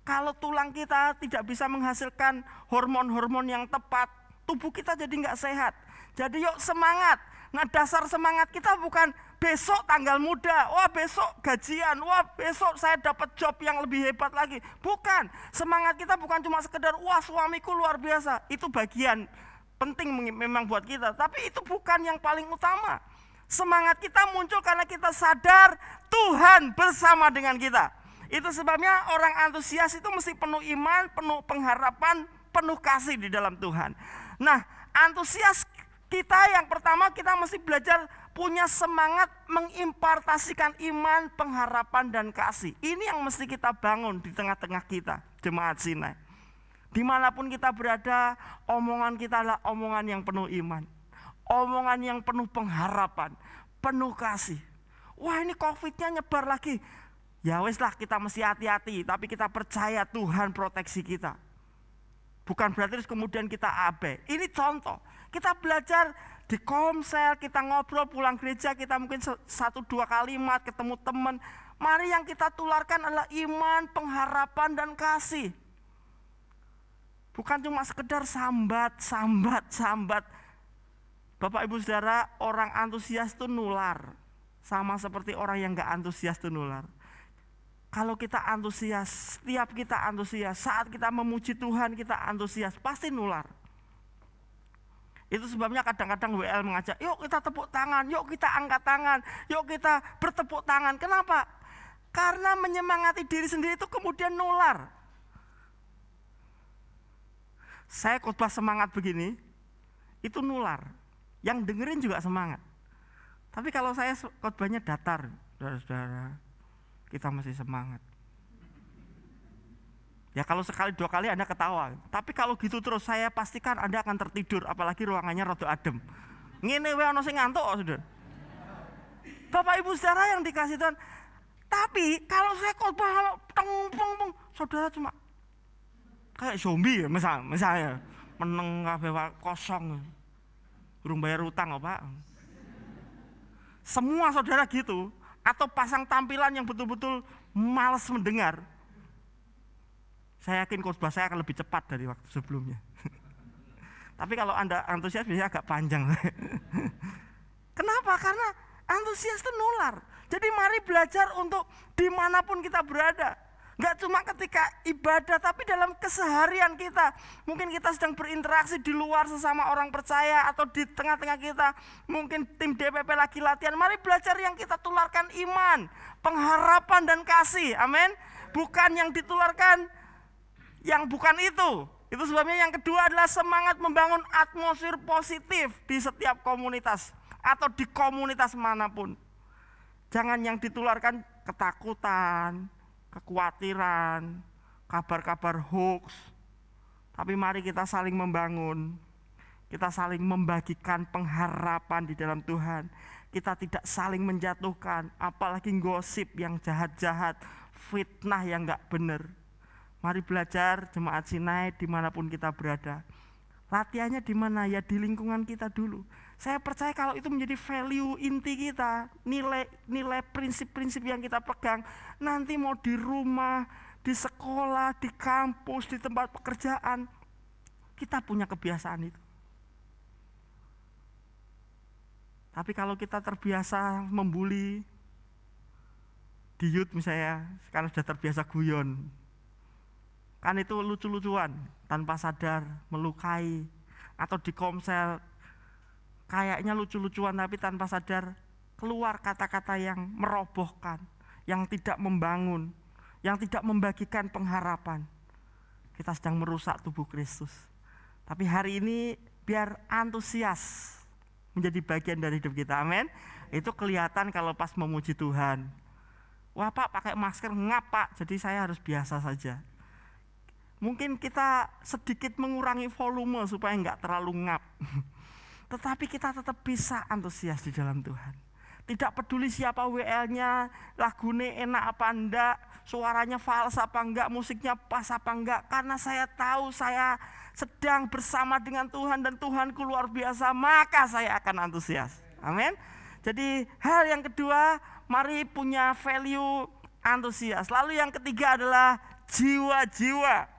Kalau tulang kita tidak bisa menghasilkan hormon-hormon yang tepat, tubuh kita jadi nggak sehat. Jadi yuk semangat. Nah, dasar semangat kita bukan besok tanggal muda, wah besok gajian, wah besok saya dapat job yang lebih hebat lagi. Bukan. Semangat kita bukan cuma sekedar wah suamiku luar biasa. Itu bagian penting memang buat kita, tapi itu bukan yang paling utama. Semangat kita muncul karena kita sadar Tuhan bersama dengan kita. Itu sebabnya orang antusias itu mesti penuh iman, penuh pengharapan, penuh kasih di dalam Tuhan. Nah, antusias kita yang pertama kita mesti belajar punya semangat mengimpartasikan iman, pengharapan, dan kasih. Ini yang mesti kita bangun di tengah-tengah kita, jemaat Sinai. Dimanapun kita berada, omongan kita adalah omongan yang penuh iman. Omongan yang penuh pengharapan, penuh kasih. Wah, ini COVID-nya nyebar lagi. Ya wes lah, kita mesti hati-hati, tapi kita percaya Tuhan proteksi kita. Bukan berarti terus kemudian kita abai. Ini contoh. Kita belajar di komsel, kita ngobrol pulang gereja, kita mungkin 1-2 kalimat ketemu teman. Mari yang kita tularkan adalah iman, pengharapan, dan kasih. Bukan cuma sekedar sambat. Bapak Ibu Saudara, orang antusias itu nular. Sama seperti orang yang gak antusias itu nular. Kalau kita antusias, setiap kita antusias, saat kita memuji Tuhan kita antusias, pasti nular. Itu sebabnya kadang-kadang WL mengajak, yuk kita tepuk tangan, yuk kita angkat tangan, yuk kita bertepuk tangan. Kenapa? Karena menyemangati diri sendiri itu kemudian nular. Saya khotbah semangat begini, itu nular. Yang dengerin juga semangat. Tapi kalau saya khotbahnya datar, saudara-saudara, kita masih semangat. Ya kalau sekali 2 kali Anda ketawa. Tapi kalau gitu terus saya pastikan Anda akan tertidur, apalagi ruangannya rada adem. Ngene wae ana sing ngantuk kok, Saudara. Bapak Ibu Saudara yang dikasih Tuhan. Tapi kalau saya khotbah teng-peng, saudara cuma kayak zombie ya, misalnya meneng kabeh kosong. Durung bayar utang kok, Pak. Semua saudara gitu, atau pasang tampilan yang betul-betul malas mendengar. Saya yakin khotbah saya akan lebih cepat dari waktu sebelumnya. Tapi kalau Anda antusias biasanya agak panjang. Kenapa? Karena antusias itu nular. Jadi mari belajar untuk dimanapun kita berada. Gak cuma ketika ibadah, tapi dalam keseharian kita. Mungkin kita sedang berinteraksi di luar sesama orang percaya, atau di tengah-tengah kita. Mungkin tim DPP lagi latihan. Mari belajar yang kita tularkan iman, pengharapan, dan kasih. Amin. Bukan yang ditularkan yang bukan itu. Itu sebabnya yang kedua adalah semangat membangun atmosfer positif di setiap komunitas atau di komunitas manapun. Jangan yang ditularkan ketakutan, kekhawatiran, kabar-kabar hoax. Tapi mari kita saling membangun. Kita saling membagikan pengharapan di dalam Tuhan. Kita tidak saling menjatuhkan, apalagi gosip yang jahat-jahat, fitnah yang gak benar. Mari belajar Jemaat Sinai dimanapun kita berada. Latihannya di mana? Ya di lingkungan kita dulu. Saya percaya kalau itu menjadi value inti kita, nilai prinsip-prinsip yang kita pegang, nanti mau di rumah, di sekolah, di kampus, di tempat pekerjaan, kita punya kebiasaan itu. Tapi kalau kita terbiasa membuli, di youth misalnya, karena sudah terbiasa guyon, kan itu lucu-lucuan, tanpa sadar, melukai, atau di komsel, kayaknya lucu-lucuan tapi tanpa sadar keluar kata-kata yang merobohkan, yang tidak membangun, yang tidak membagikan pengharapan. Kita sedang merusak tubuh Kristus. Tapi hari ini biar antusias menjadi bagian dari hidup kita, amin. Itu kelihatan kalau pas memuji Tuhan. Wah Pak pakai masker ngap Pak, jadi saya harus biasa saja. Mungkin kita sedikit mengurangi volume supaya enggak terlalu ngap. Tetapi kita tetap bisa antusias di dalam Tuhan. Tidak peduli siapa WL-nya, lagunya enak apa enggak, suaranya fals apa enggak, musiknya pas apa enggak. Karena saya tahu saya sedang bersama dengan Tuhan dan Tuhanku luar biasa, maka saya akan antusias. Amin. Jadi hal yang kedua, mari punya value antusias. Lalu yang ketiga adalah jiwa-jiwa.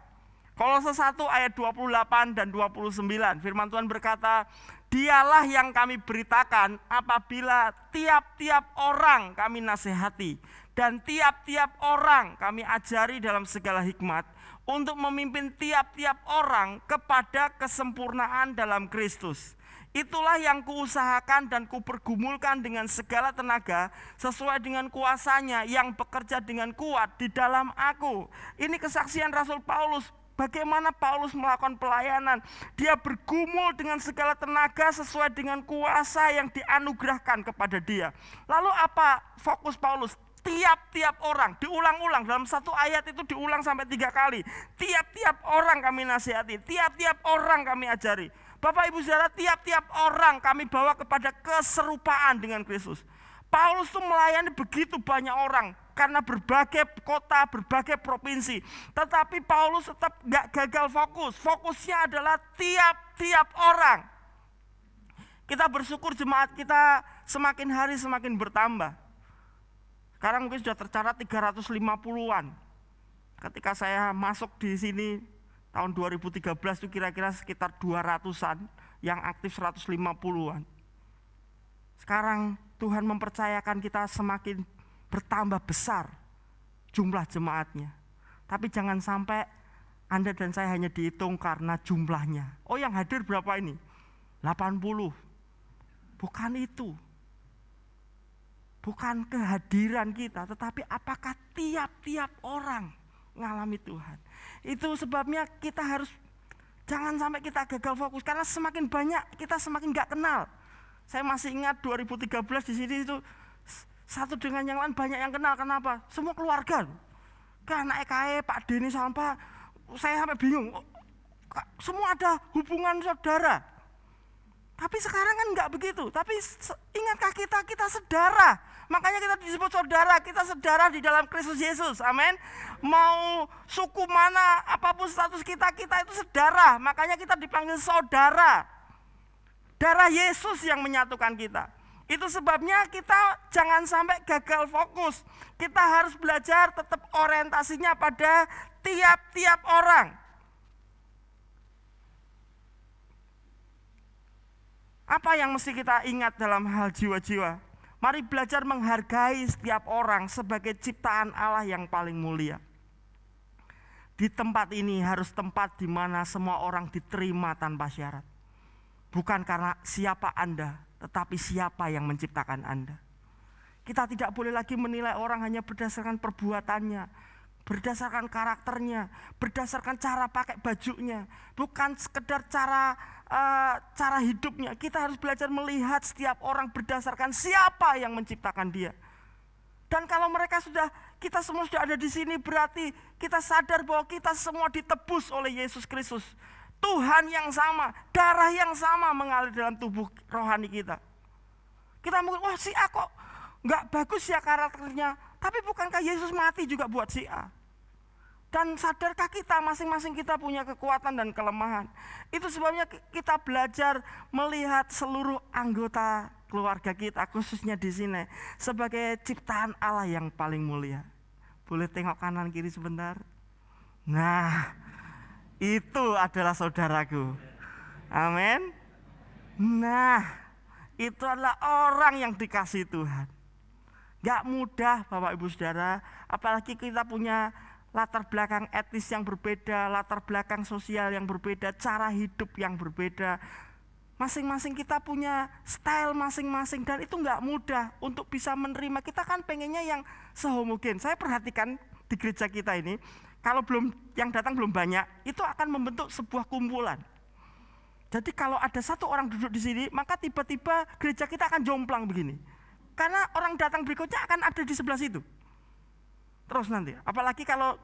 Kolose 1 ayat 28 dan 29, firman Tuhan berkata, dialah yang kami beritakan apabila tiap-tiap orang kami nasihati dan tiap-tiap orang kami ajari dalam segala hikmat untuk memimpin tiap-tiap orang kepada kesempurnaan dalam Kristus. Itulah yang kuusahakan dan kupergumulkan dengan segala tenaga sesuai dengan kuasanya yang bekerja dengan kuat di dalam aku. Ini kesaksian Rasul Paulus. Bagaimana Paulus melakukan pelayanan. Dia bergumul dengan segala tenaga sesuai dengan kuasa yang dianugerahkan kepada dia. Lalu apa fokus Paulus? Tiap-tiap orang, diulang-ulang dalam satu ayat itu diulang sampai 3 kali. Tiap-tiap orang kami nasihati, tiap-tiap orang kami ajari. Bapak Ibu Saudara, tiap-tiap orang kami bawa kepada keserupaan dengan Kristus. Paulus tuh melayani begitu banyak orang karena berbagai kota, berbagai provinsi. Tetapi Paulus tetap gak gagal fokus. Fokusnya adalah tiap-tiap orang. Kita bersyukur jemaat kita semakin hari semakin bertambah. Sekarang mungkin sudah tercatat 350-an. Ketika saya masuk di sini tahun 2013 itu kira-kira sekitar 200-an, yang aktif 150-an. Sekarang Tuhan mempercayakan kita semakin bertambah besar jumlah jemaatnya. Tapi jangan sampai Anda dan saya hanya dihitung karena jumlahnya. Oh, yang hadir berapa ini? 80. Bukan itu. Bukan kehadiran kita, tetapi apakah tiap-tiap orang mengalami Tuhan. Itu sebabnya kita harus jangan sampai kita gagal fokus, karena semakin banyak kita semakin gak kenal. Saya masih ingat 2013 di sini itu satu dengan yang lain banyak yang kenal. Kenapa? Semua keluarga. Kan anak EKE, Pak Denny sampai saya sampai bingung. Semua ada hubungan saudara. Tapi sekarang kan enggak begitu. Tapi ingatkah kita saudara. Makanya kita disebut saudara. Kita saudara di dalam Kristus Yesus. Amin. Mau suku mana, apapun status kita itu saudara. Makanya kita dipanggil saudara. Darah Yesus yang menyatukan kita. Itu sebabnya kita jangan sampai gagal fokus. Kita harus belajar tetap orientasinya pada tiap-tiap orang. Apa yang mesti kita ingat dalam hal jiwa-jiwa? Mari belajar menghargai setiap orang sebagai ciptaan Allah yang paling mulia. Di tempat ini harus tempat di mana semua orang diterima tanpa syarat. Bukan karena siapa Anda, tetapi siapa yang menciptakan Anda. Kita tidak boleh lagi menilai orang hanya berdasarkan perbuatannya, berdasarkan karakternya, berdasarkan cara pakai bajunya, bukan sekedar cara hidupnya. Kita harus belajar melihat setiap orang berdasarkan siapa yang menciptakan dia. Dan kalau kita semua sudah ada di sini, berarti kita sadar bahwa kita semua ditebus oleh Yesus Kristus. Tuhan yang sama, darah yang sama mengalir dalam tubuh rohani kita. Kita mungkin, wah si A kok gak bagus ya karakternya. Tapi bukankah Yesus mati juga buat si A? Dan sadarkah kita masing-masing kita punya kekuatan dan kelemahan? Itu sebabnya kita belajar melihat seluruh anggota keluarga kita, khususnya di sini, sebagai ciptaan Allah yang paling mulia. Boleh tengok kanan kiri sebentar? Nah, itu adalah saudaraku. Amin. Nah, itu adalah orang yang dikasihi Tuhan. Gak mudah Bapak Ibu Saudara, apalagi kita punya latar belakang etnis yang berbeda, latar belakang sosial yang berbeda, cara hidup yang berbeda. Masing-masing kita punya style masing-masing, dan itu gak mudah untuk bisa menerima. Kita kan pengennya yang sehomogen. Saya perhatikan di gereja kita ini, kalau yang datang belum banyak, itu akan membentuk sebuah kumpulan. Jadi kalau ada satu orang duduk di sini, maka tiba-tiba gereja kita akan jomplang begini. Karena orang datang berikutnya akan ada di sebelah situ. Terus nanti, apalagi kalau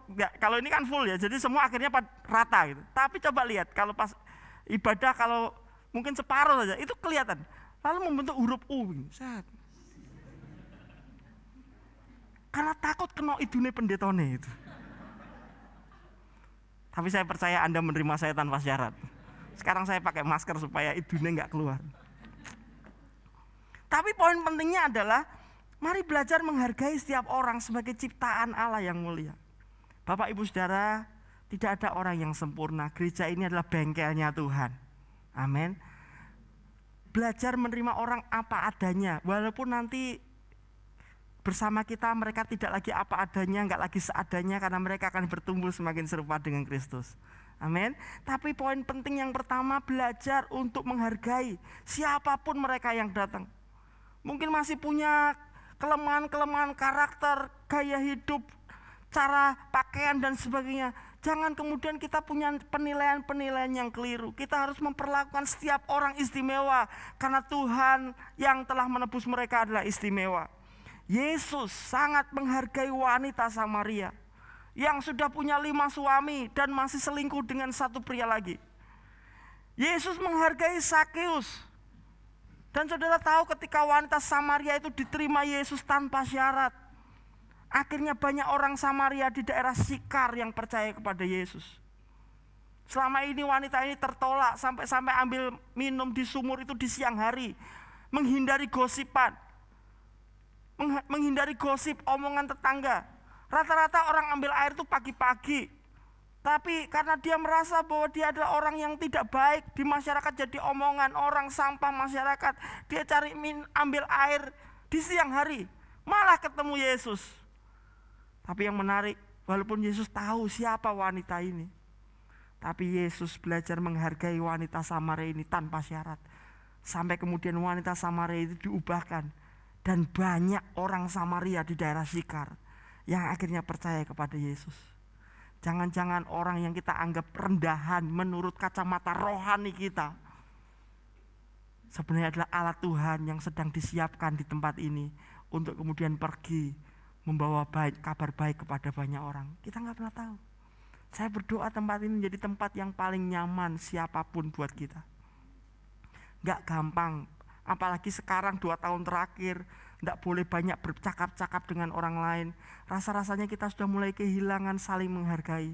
ini kan full ya, jadi semua akhirnya rata gitu. Tapi coba lihat, kalau pas ibadah, kalau mungkin separuh saja, itu kelihatan. Lalu membentuk huruf U. Set. Karena takut kena idune pendetone itu. Tapi saya percaya Anda menerima saya tanpa syarat. Sekarang saya pakai masker supaya idune nggak keluar. Tapi poin pentingnya adalah, mari belajar menghargai setiap orang sebagai ciptaan Allah yang mulia. Bapak Ibu Saudara, tidak ada orang yang sempurna. Gereja ini adalah bengkelnya Tuhan. Amin. Belajar menerima orang apa adanya. Walaupun nanti bersama kita mereka tidak lagi apa adanya, enggak lagi seadanya, karena mereka akan bertumbuh semakin serupa dengan Kristus. Amin. Tapi poin penting yang pertama, belajar untuk menghargai siapapun mereka yang datang. Mungkin masih punya kelemahan-kelemahan karakter, gaya hidup, cara pakaian dan sebagainya. Jangan kemudian kita punya penilaian-penilaian yang keliru. Kita harus memperlakukan setiap orang istimewa, karena Tuhan yang telah menebus mereka adalah istimewa. Yesus sangat menghargai wanita Samaria yang sudah punya 5 suami dan masih selingkuh dengan satu pria lagi. Yesus menghargai Sakeus. Dan saudara tahu ketika wanita Samaria itu diterima Yesus tanpa syarat, akhirnya banyak orang Samaria di daerah Sikar yang percaya kepada Yesus. Selama ini wanita ini tertolak sampai ambil minum di sumur itu di siang hari, menghindari gosipan, menghindari gosip, omongan tetangga. Rata-rata orang ambil air itu pagi-pagi. Tapi karena dia merasa bahwa dia adalah orang yang tidak baik di masyarakat, jadi omongan orang, sampah masyarakat, dia cari ambil air di siang hari, malah ketemu Yesus. Tapi yang menarik, walaupun Yesus tahu siapa wanita ini, tapi Yesus belajar menghargai wanita Samaria ini tanpa syarat. Sampai kemudian wanita Samaria itu diubahkan, dan banyak orang Samaria di daerah Sikar yang akhirnya percaya kepada Yesus. Jangan-jangan orang yang kita anggap rendahan menurut kacamata rohani kita, sebenarnya adalah alat Tuhan yang sedang disiapkan di tempat ini untuk kemudian pergi membawa kabar baik kepada banyak orang. Kita nggak pernah tahu. Saya berdoa tempat ini menjadi tempat yang paling nyaman siapapun buat kita. Nggak gampang, apalagi sekarang 2 tahun terakhir, nggak boleh banyak bercakap-cakap dengan orang lain. Rasa-rasanya kita sudah mulai kehilangan saling menghargai.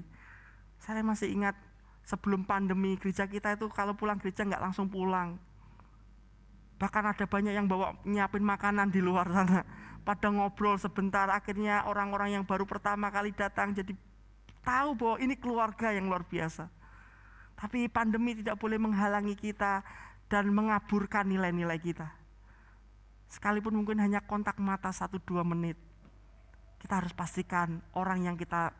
Saya masih ingat sebelum pandemi gereja kita itu kalau pulang gereja nggak langsung pulang. Bahkan ada banyak yang bawa nyiapin makanan di luar sana. Pada ngobrol sebentar, akhirnya orang-orang yang baru pertama kali datang jadi tahu bahwa ini keluarga yang luar biasa. Tapi pandemi tidak boleh menghalangi kita dan mengaburkan nilai-nilai kita. Sekalipun mungkin hanya kontak mata 1-2 menit, kita harus pastikan orang yang kita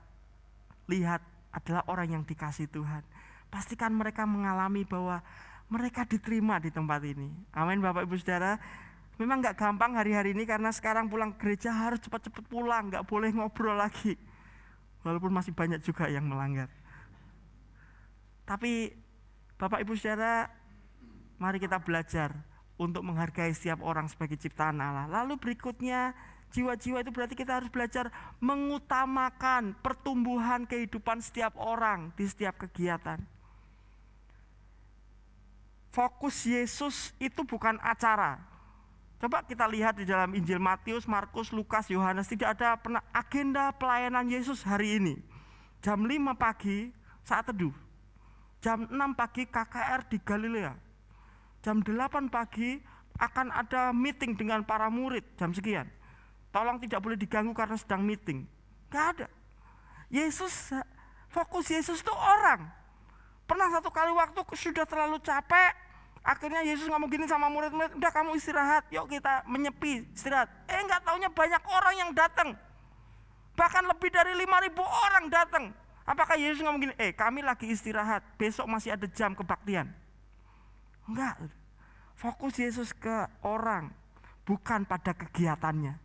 lihat adalah orang yang dikasihi Tuhan. Pastikan mereka mengalami bahwa mereka diterima di tempat ini. Amin Bapak Ibu Saudara. Memang gak gampang hari-hari ini karena sekarang pulang gereja harus cepat-cepat pulang, gak boleh ngobrol lagi. Walaupun masih banyak juga yang melanggar. Tapi Bapak Ibu Saudara, mari kita belajar untuk menghargai setiap orang sebagai ciptaan Allah. Lalu berikutnya, jiwa-jiwa itu berarti kita harus belajar mengutamakan pertumbuhan kehidupan setiap orang di setiap kegiatan. Fokus Yesus itu bukan acara. Coba kita lihat di dalam Injil Matius, Markus, Lukas, Yohanes, tidak ada agenda pelayanan Yesus hari ini. Jam 5 pagi saat teduh. Jam 6 pagi KKR di Galilea. Jam 8 pagi akan ada meeting dengan para murid jam sekian. Tolong tidak boleh diganggu karena sedang meeting. Gak ada. Yesus, fokus Yesus itu orang. Pernah satu kali waktu sudah terlalu capek, akhirnya Yesus ngomong gini sama murid-murid, udah kamu istirahat, yuk kita menyepi, istirahat. Enggak taunya banyak orang yang datang. Bahkan lebih dari 5.000 orang datang. Apakah Yesus ngomong gini, kami lagi istirahat, besok masih ada jam kebaktian? Enggak. Fokus Yesus ke orang, bukan pada kegiatannya.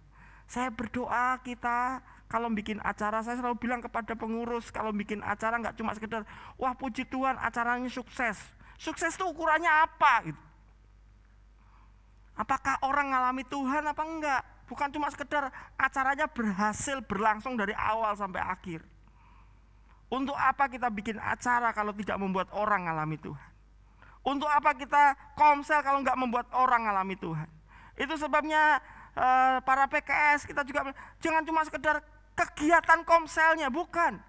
Saya berdoa kita kalau bikin acara, saya selalu bilang kepada pengurus, kalau bikin acara enggak cuma sekedar, wah puji Tuhan acaranya sukses. Sukses itu ukurannya apa gitu. Apakah orang ngalami Tuhan apa enggak? Bukan cuma sekedar acaranya berhasil berlangsung dari awal sampai akhir. Untuk apa kita bikin acara kalau tidak membuat orang ngalami Tuhan? Untuk apa kita komsel kalau enggak membuat orang ngalami Tuhan? Itu sebabnya para PKS kita juga jangan cuma sekedar kegiatan komselnya, bukan.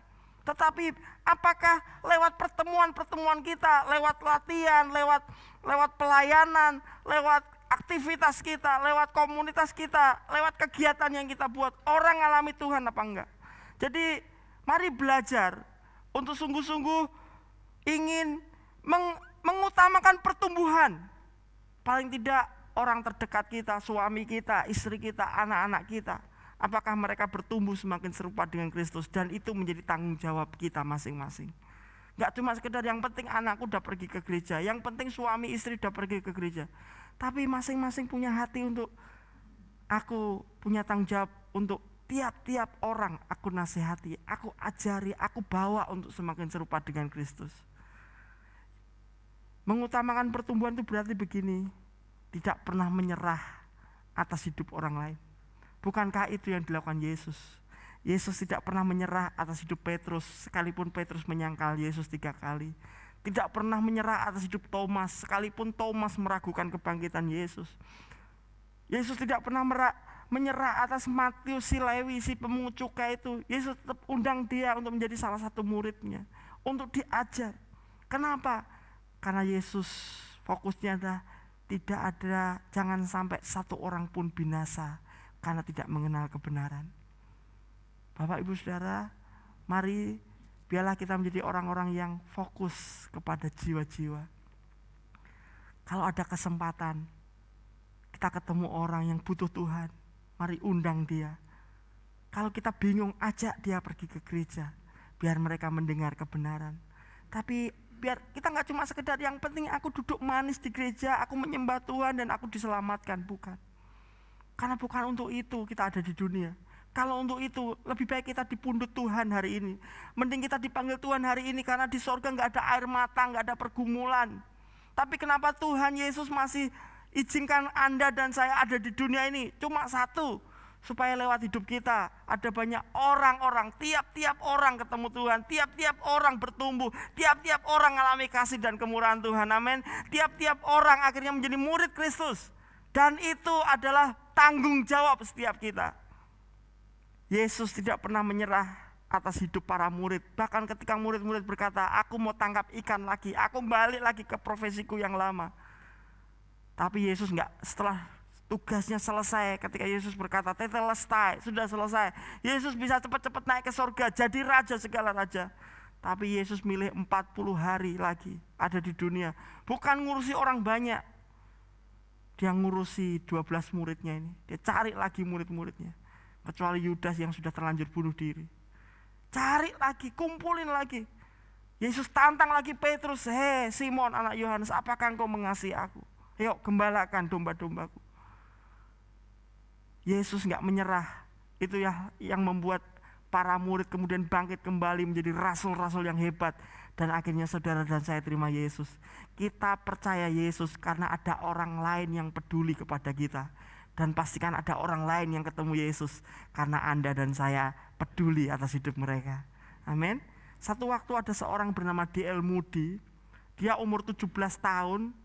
Tetapi apakah lewat pertemuan-pertemuan kita, lewat latihan, lewat pelayanan, lewat aktivitas kita, lewat komunitas kita, lewat kegiatan yang kita buat, orang ngalami Tuhan apa enggak? Jadi mari belajar untuk sungguh-sungguh ingin mengutamakan pertumbuhan. Paling tidak orang terdekat kita, suami kita, istri kita, anak-anak kita, apakah mereka bertumbuh semakin serupa dengan Kristus, dan itu menjadi tanggung jawab kita masing-masing. Gak cuma sekedar yang penting anakku udah pergi ke gereja, yang penting suami istri udah pergi ke gereja. Tapi masing-masing punya hati untuk, aku punya tanggung jawab untuk tiap-tiap orang aku nasihati, aku ajari, aku bawa untuk semakin serupa dengan Kristus. Mengutamakan pertumbuhan itu berarti begini, tidak pernah menyerah atas hidup orang lain. Bukankah itu yang dilakukan Yesus? Yesus tidak pernah menyerah atas hidup Petrus, sekalipun Petrus menyangkal Yesus 3 kali. Tidak pernah menyerah atas hidup Thomas, sekalipun Thomas meragukan kebangkitan Yesus. Yesus tidak pernah menyerah atas Matius, si Lewi, si pemungut cukai itu. Yesus tetap undang dia untuk menjadi salah satu muridnya, untuk diajar. Kenapa? Karena Yesus fokusnya adalah tidak ada, jangan sampai satu orang pun binasa karena tidak mengenal kebenaran. Bapak, Ibu, Saudara, mari biarlah kita menjadi orang-orang yang fokus kepada jiwa-jiwa. Kalau ada kesempatan kita ketemu orang yang butuh Tuhan, mari undang dia. Kalau kita bingung, ajak dia pergi ke gereja, biar mereka mendengar kebenaran. Tapi biar kita gak cuma sekedar yang penting aku duduk manis di gereja, aku menyembah Tuhan dan aku diselamatkan, bukan. Karena bukan untuk itu kita ada di dunia. Kalau untuk itu, lebih baik kita dipundut Tuhan hari ini. Mending kita dipanggil Tuhan hari ini, karena di sorga gak ada air mata, gak ada pergumulan. Tapi kenapa Tuhan Yesus masih izinkan Anda dan saya ada di dunia ini? Cuma satu, supaya lewat hidup kita ada banyak orang-orang, tiap-tiap orang ketemu Tuhan, tiap-tiap orang bertumbuh, tiap-tiap orang mengalami kasih dan kemurahan Tuhan, amin. Tiap-tiap orang akhirnya menjadi murid Kristus. Dan itu adalah tanggung jawab setiap kita. Yesus tidak pernah menyerah atas hidup para murid. Bahkan ketika murid-murid berkata, aku mau tangkap ikan lagi, aku balik lagi ke profesiku yang lama. Tapi Yesus enggak, setelah tugasnya selesai, ketika Yesus berkata, tetelestai, sudah selesai. Yesus bisa cepat-cepat naik ke surga, jadi raja segala raja. Tapi Yesus milih 40 hari lagi ada di dunia. Bukan ngurusi orang banyak. Dia ngurusi 12 muridnya ini. Dia cari lagi murid-muridnya. Kecuali Yudas yang sudah terlanjur bunuh diri. Cari lagi, kumpulin lagi. Yesus tantang lagi Petrus, hei Simon anak Yohanes, apakah engkau mengasihi aku? Yuk gembalakan domba-dombaku. Yesus gak menyerah. Itu ya yang membuat para murid kemudian bangkit kembali menjadi rasul-rasul yang hebat. Dan akhirnya saudara dan saya terima Yesus. Kita percaya Yesus karena ada orang lain yang peduli kepada kita. Dan pastikan ada orang lain yang ketemu Yesus karena Anda dan saya peduli atas hidup mereka. Amin. Satu waktu ada seorang bernama D.L. Moody. Dia umur 17 tahun.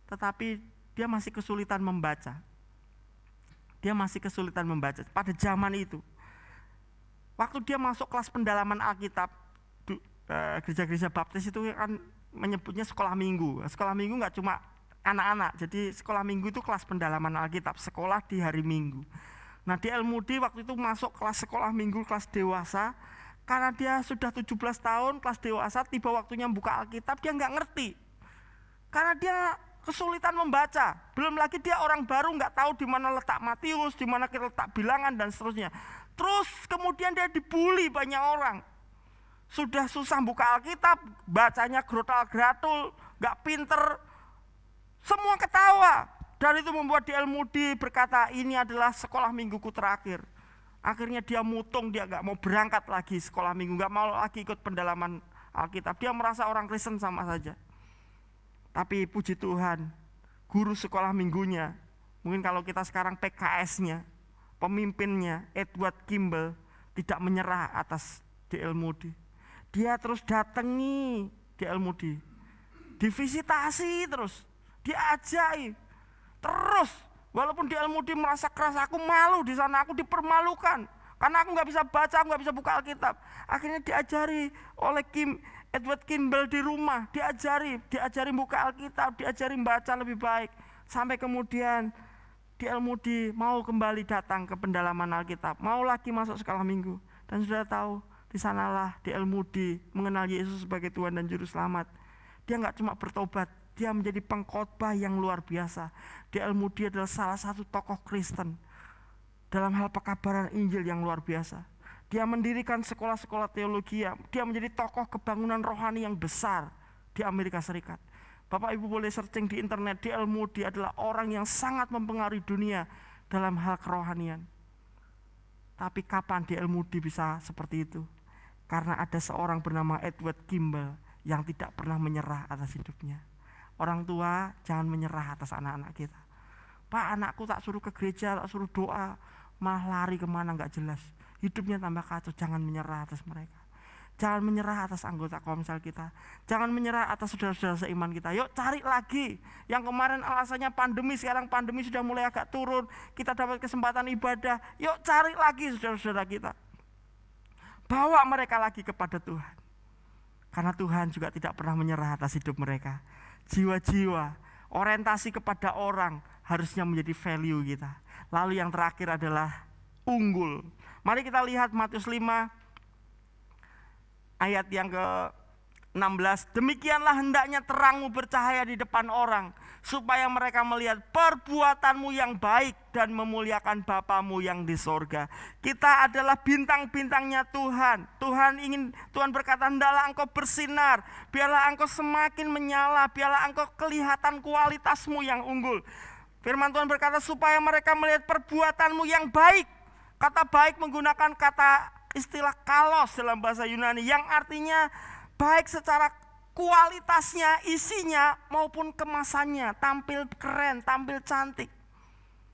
Tetapi dia masih kesulitan membaca. Pada zaman itu. Waktu dia masuk kelas pendalaman Alkitab, gereja-gereja baptis itu kan menyebutnya sekolah minggu. Sekolah minggu gak cuma anak-anak, jadi sekolah minggu itu kelas pendalaman Alkitab, sekolah di hari Minggu. Nah, D.L. Moody waktu itu masuk kelas sekolah minggu, kelas dewasa. Karena dia sudah 17 tahun, kelas dewasa, tiba waktunya buka Alkitab, dia gak ngerti. Karena dia kesulitan membaca. Belum lagi dia orang baru, nggak tahu di mana letak Matius, di mana letak bilangan dan seterusnya. Terus kemudian dia dibully banyak orang. Sudah susah buka Alkitab, bacanya grotal-gratul, nggak pinter. Semua ketawa. Dan itu membuat D.L. Moody berkata, ini adalah sekolah mingguku terakhir. Akhirnya dia mutung, dia nggak mau berangkat lagi sekolah minggu, nggak mau lagi ikut pendalaman Alkitab. Dia merasa orang Kristen sama saja. Tapi puji Tuhan, guru sekolah minggunya, mungkin kalau kita sekarang PKS-nya, pemimpinnya Edward Kimball tidak menyerah atas D.L. Moody. Dia terus datangi D.L. Moody, divisitasi terus, diajai terus. Walaupun D.L. Moody merasa keras, aku malu di sana, aku dipermalukan karena aku nggak bisa baca, aku nggak bisa buka Alkitab. Akhirnya diajari oleh Edward Kimball di rumah, diajari buka Alkitab, diajari baca lebih baik. Sampai kemudian D.L. Moody mau kembali datang ke pendalaman Alkitab, mau lagi masuk sekolah minggu. Dan sudah tahu, di sanalah D.L. Moody mengenal Yesus sebagai Tuhan dan Juru Selamat. Dia nggak cuma bertobat, dia menjadi pengkhotbah yang luar biasa. D.L. Moody adalah salah satu tokoh Kristen dalam hal pekabaran Injil yang luar biasa. Dia mendirikan sekolah-sekolah teologi, dia menjadi tokoh kebangunan rohani yang besar di Amerika Serikat. Bapak Ibu boleh searching di internet, D.L. Moody adalah orang yang sangat mempengaruhi dunia dalam hal kerohanian. Tapi kapan D.L. Moody bisa seperti itu? Karena ada seorang bernama Edward Kimball yang tidak pernah menyerah atas hidupnya. Orang tua jangan menyerah atas anak-anak kita. Pak, anakku tak suruh ke gereja, tak suruh doa, malah lari kemana gak jelas. Hidupnya tambah kacau, jangan menyerah atas mereka. Jangan menyerah atas anggota komsel kita. Jangan menyerah atas saudara-saudara seiman kita. Yuk cari lagi. Yang kemarin alasannya pandemi, sekarang pandemi sudah mulai agak turun. Kita dapat kesempatan ibadah. Yuk cari lagi saudara-saudara kita. Bawa mereka lagi kepada Tuhan. Karena Tuhan juga tidak pernah menyerah atas hidup mereka. Jiwa-jiwa, orientasi kepada orang harusnya menjadi value kita. Lalu yang terakhir adalah unggul. Mari kita lihat Matius 5 ayat yang ke-16. Demikianlah hendaknya terangmu bercahaya di depan orang, supaya mereka melihat perbuatanmu yang baik dan memuliakan Bapamu yang di sorga. Kita adalah bintang-bintangnya Tuhan. Tuhan berkata, hendaklah engkau bersinar, biarlah engkau semakin menyala, biarlah engkau kelihatan kualitasmu yang unggul. Firman Tuhan berkata, supaya mereka melihat perbuatanmu yang baik. Kata baik menggunakan kata istilah kalos dalam bahasa Yunani, yang artinya baik secara kualitasnya, isinya maupun kemasannya, tampil keren, tampil cantik.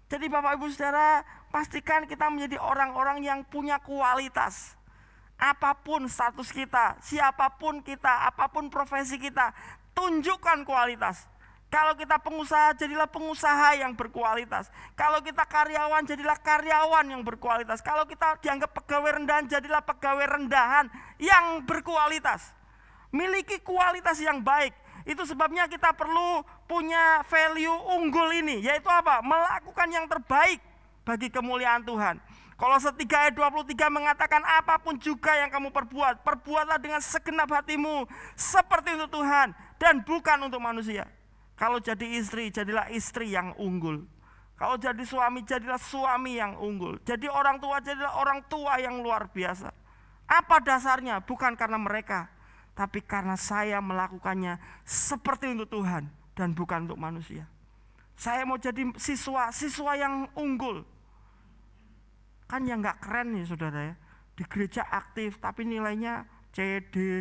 Jadi Bapak Ibu Saudara, pastikan kita menjadi orang-orang yang punya kualitas. Apapun status kita, siapapun kita, apapun profesi kita, tunjukkan kualitas. Kalau kita pengusaha, jadilah pengusaha yang berkualitas. Kalau kita karyawan, jadilah karyawan yang berkualitas. Kalau kita dianggap pegawai rendahan, jadilah pegawai rendahan yang berkualitas. Miliki kualitas yang baik. Itu sebabnya kita perlu punya value unggul ini. Yaitu apa? Melakukan yang terbaik bagi kemuliaan Tuhan. Kolose 3 ayat 23 mengatakan, apapun juga yang kamu perbuat, perbuatlah dengan segenap hatimu seperti untuk Tuhan dan bukan untuk manusia. Kalau jadi istri, jadilah istri yang unggul. Kalau jadi suami, jadilah suami yang unggul. Jadi orang tua, jadilah orang tua yang luar biasa. Apa dasarnya? Bukan karena mereka, tapi karena saya melakukannya seperti untuk Tuhan dan bukan untuk manusia. Saya mau jadi siswa yang unggul. Kan yang gak keren nih saudara ya. Di gereja aktif, tapi nilainya CD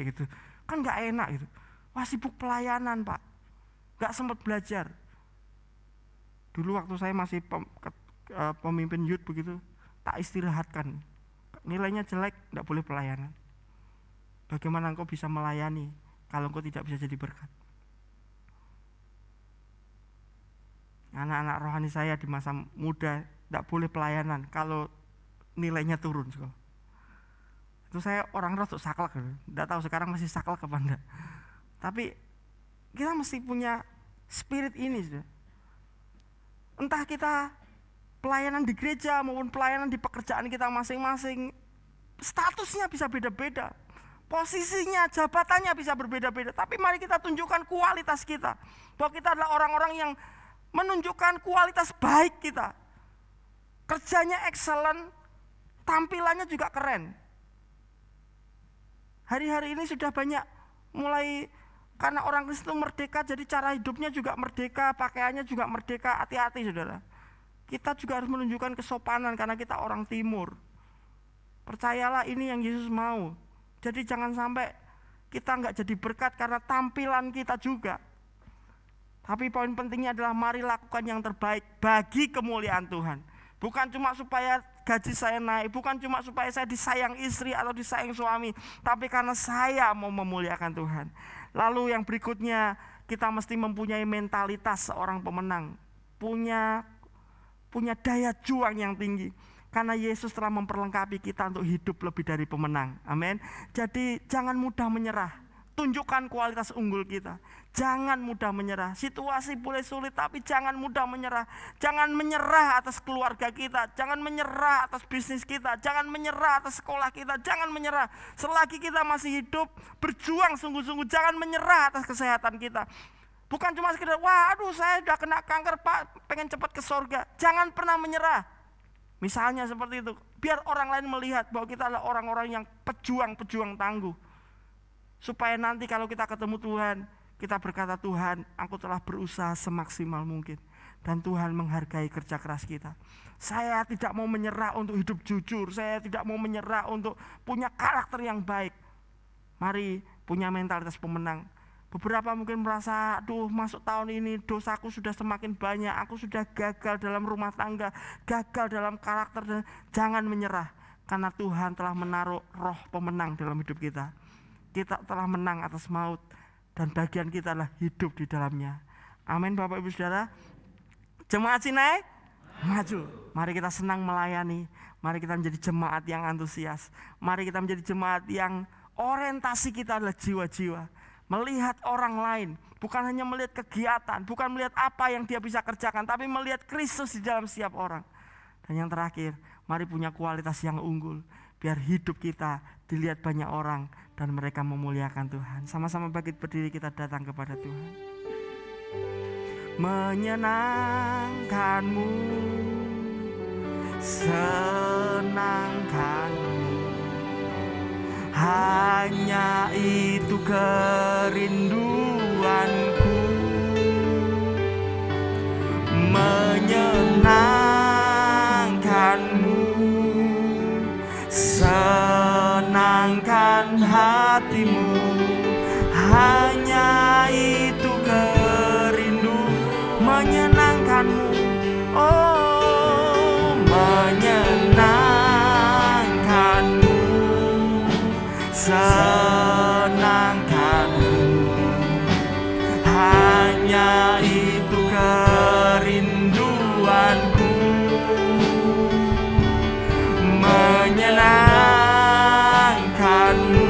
gitu. Kan gak enak gitu. Wah, sibuk pelayanan Pak, gak sempat belajar. Dulu waktu saya masih pemimpin youth begitu, tak istirahatkan. Nilainya jelek, gak boleh pelayanan. Bagaimana engkau bisa melayani kalau engkau tidak bisa jadi berkat? Anak-anak rohani saya di masa muda gak boleh pelayanan kalau nilainya turun. Itu saya orang rotok saklek, gak tahu sekarang masih saklek apa enggak. Tapi kita mesti punya spirit ini sudah. Entah kita pelayanan di gereja maupun pelayanan di pekerjaan kita masing-masing, statusnya bisa beda-beda, posisinya, jabatannya bisa berbeda-beda. Tapi mari kita tunjukkan kualitas kita, bahwa kita adalah orang-orang yang menunjukkan kualitas baik kita. Kerjanya excellent, tampilannya juga keren. Hari-hari ini sudah banyak mulai, karena orang Kristen merdeka, jadi cara hidupnya juga merdeka, pakaiannya juga merdeka. Hati-hati saudara. Kita juga harus menunjukkan kesopanan karena kita orang timur. Percayalah, ini yang Yesus mau. Jadi jangan sampai kita enggak jadi berkat karena tampilan kita juga. Tapi poin pentingnya adalah mari lakukan yang terbaik bagi kemuliaan Tuhan. Bukan cuma supaya gaji saya naik, bukan cuma supaya saya disayang istri atau disayang suami, tapi karena saya mau memuliakan Tuhan. Lalu yang berikutnya, kita mesti mempunyai mentalitas seorang pemenang, punya daya juang yang tinggi. Karena Yesus telah memperlengkapi kita untuk hidup lebih dari pemenang. Amin. Jadi jangan mudah menyerah. Tunjukkan kualitas unggul kita. Jangan mudah menyerah. Situasi boleh sulit, tapi jangan mudah menyerah. Jangan menyerah atas keluarga kita. Jangan menyerah atas bisnis kita. Jangan menyerah atas sekolah kita. Jangan menyerah. Selagi kita masih hidup, berjuang sungguh-sungguh. Jangan menyerah atas kesehatan kita. Bukan cuma sekedar, wah aduh saya udah kena kanker Pak, pengen cepat ke sorga. Jangan pernah menyerah. Misalnya seperti itu. Biar orang lain melihat bahwa kita adalah orang-orang yang pejuang tangguh. Supaya nanti kalau kita ketemu Tuhan, kita berkata, Tuhan, aku telah berusaha semaksimal mungkin. Dan Tuhan menghargai kerja keras kita. Saya tidak mau menyerah untuk hidup jujur. Saya tidak mau menyerah untuk punya karakter yang baik. Mari punya mentalitas pemenang. Beberapa mungkin merasa, aduh masuk tahun ini dosaku sudah semakin banyak. Aku sudah gagal dalam rumah tangga, gagal dalam karakter. Dan jangan menyerah. Karena Tuhan telah menaruh roh pemenang dalam hidup kita. Kita telah menang atas maut dan bagian kita adalah hidup di dalamnya. Amin Bapak Ibu Saudara. Jemaat Sinai maju. Mari kita senang melayani. Mari kita menjadi jemaat yang antusias. Mari kita menjadi jemaat yang orientasi kita adalah jiwa-jiwa. Melihat orang lain, bukan hanya melihat kegiatan, bukan melihat apa yang dia bisa kerjakan, tapi melihat Kristus di dalam setiap orang. Dan yang terakhir, mari punya kualitas yang unggul, biar hidup kita dilihat banyak orang dan mereka memuliakan Tuhan. Sama-sama bangkit berdiri, kita datang kepada Tuhan. Menyenangkanmu, senangkanmu, hanya itu kerinduanku. Menyenangkanmu, senangkan hatimu, hanya itu kerindu. Menyenangkanmu, oh menyenangkanmu, senangkanmu, hanya itu kerinduanku. Menyenangkanmu,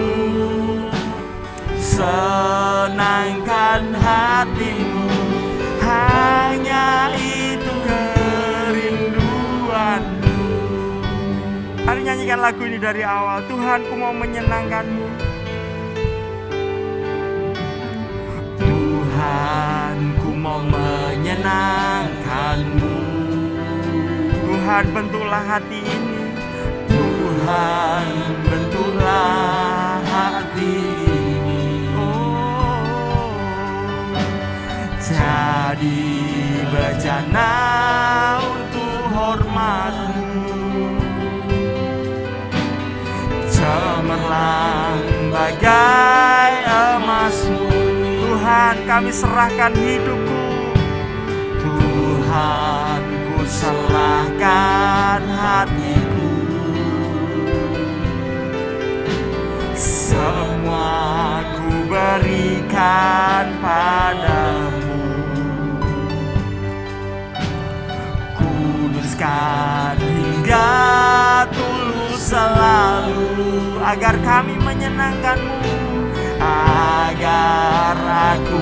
senangkan hatimu, hanya itu kerinduanmu. Mari nyanyikan lagu ini dari awal. Tuhan, ku mau menyenangkanmu. Tuhan, ku mau menyenangkanmu. Tuhan, bentuklah hati ini. Tuhan, bentuklah hati ini. Oh, jadi bejana untuk hormat-Mu, cemerlang bagai emas-Mu. Tuhan, kami serahkan hidupku. Tuhan, ku serahkan hatiku. Semua ku berikan padamu. Kuduskan hingga tulus selalu, agar kami menyenangkan-Mu, agar aku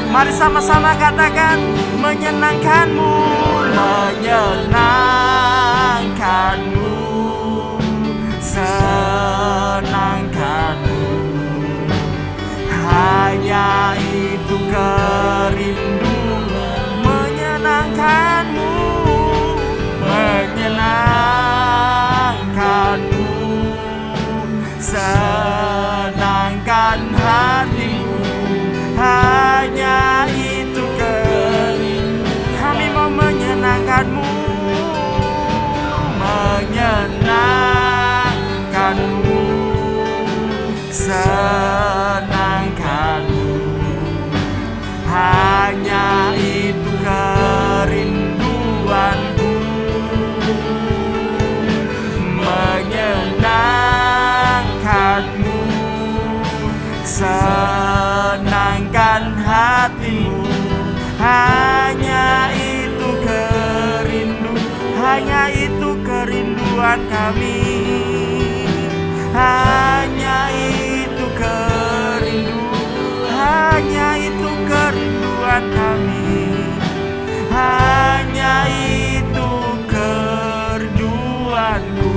mari sama-sama katakan, menyenangkan-Mu, menyenangkan-Mu, senangkan-Mu, hanya itu kerindu. Menyenangkan-Mu, menyenangkan-Mu, senangkan hatimu, hanya itu kerindu. Kami mau menyenangkan-Mu, menyenangkan-Mu, senangkan-Mu, hanya itu kerinduanku. Menyenangkan-Mu, senangkan hatimu, hanya itu kerindu, hanya itu kerinduan kami, hanya itu kerindu, hanya itu kerinduan kami, hanya itu kerinduanku.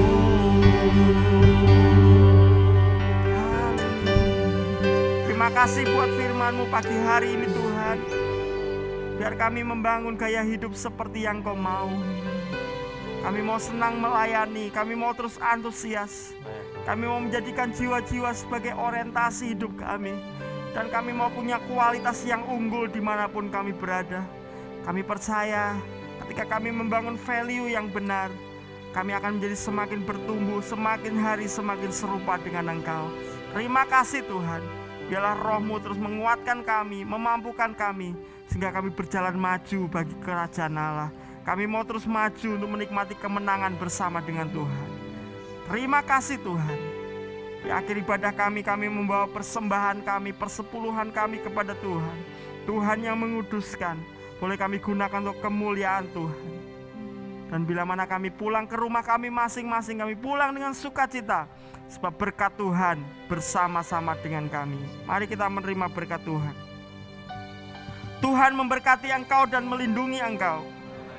Terima kasih buat firman-Mu pagi hari ini Tuhan. Biar kami membangun gaya hidup seperti yang Kau mau. Kami mau senang melayani, kami mau terus antusias. Kami mau menjadikan jiwa-jiwa sebagai orientasi hidup kami. Dan kami mau punya kualitas yang unggul dimanapun kami berada. Kami percaya ketika kami membangun value yang benar, kami akan menjadi semakin bertumbuh, semakin hari semakin serupa dengan Engkau. Terima kasih Tuhan. Biarlah Roh-Mu terus menguatkan kami, memampukan kami, sehingga kami berjalan maju bagi kerajaan Allah. Kami mau terus maju untuk menikmati kemenangan bersama dengan Tuhan. Terima kasih Tuhan. Di akhir ibadah kami membawa persembahan kami, persepuluhan kami kepada Tuhan. Tuhan yang menguduskan, boleh kami gunakan untuk kemuliaan Tuhan. Dan bila mana kami pulang ke rumah kami masing-masing, kami pulang dengan sukacita, sebab berkat Tuhan bersama-sama dengan kami. Mari kita menerima berkat Tuhan. Tuhan memberkati engkau dan melindungi engkau.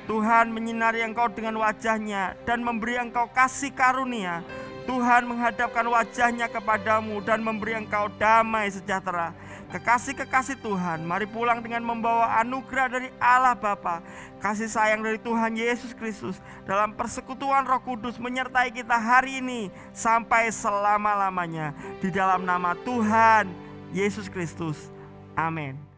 Tuhan menyinari engkau dengan wajah-Nya dan memberi engkau kasih karunia. Tuhan menghadapkan wajah-Nya kepadamu dan memberi engkau damai sejahtera. Kekasih-kekasih Tuhan, mari pulang dengan membawa anugerah dari Allah Bapa, kasih sayang dari Tuhan Yesus Kristus, dalam persekutuan Roh Kudus menyertai kita hari ini sampai selama-lamanya. Di dalam nama Tuhan Yesus Kristus. Amin.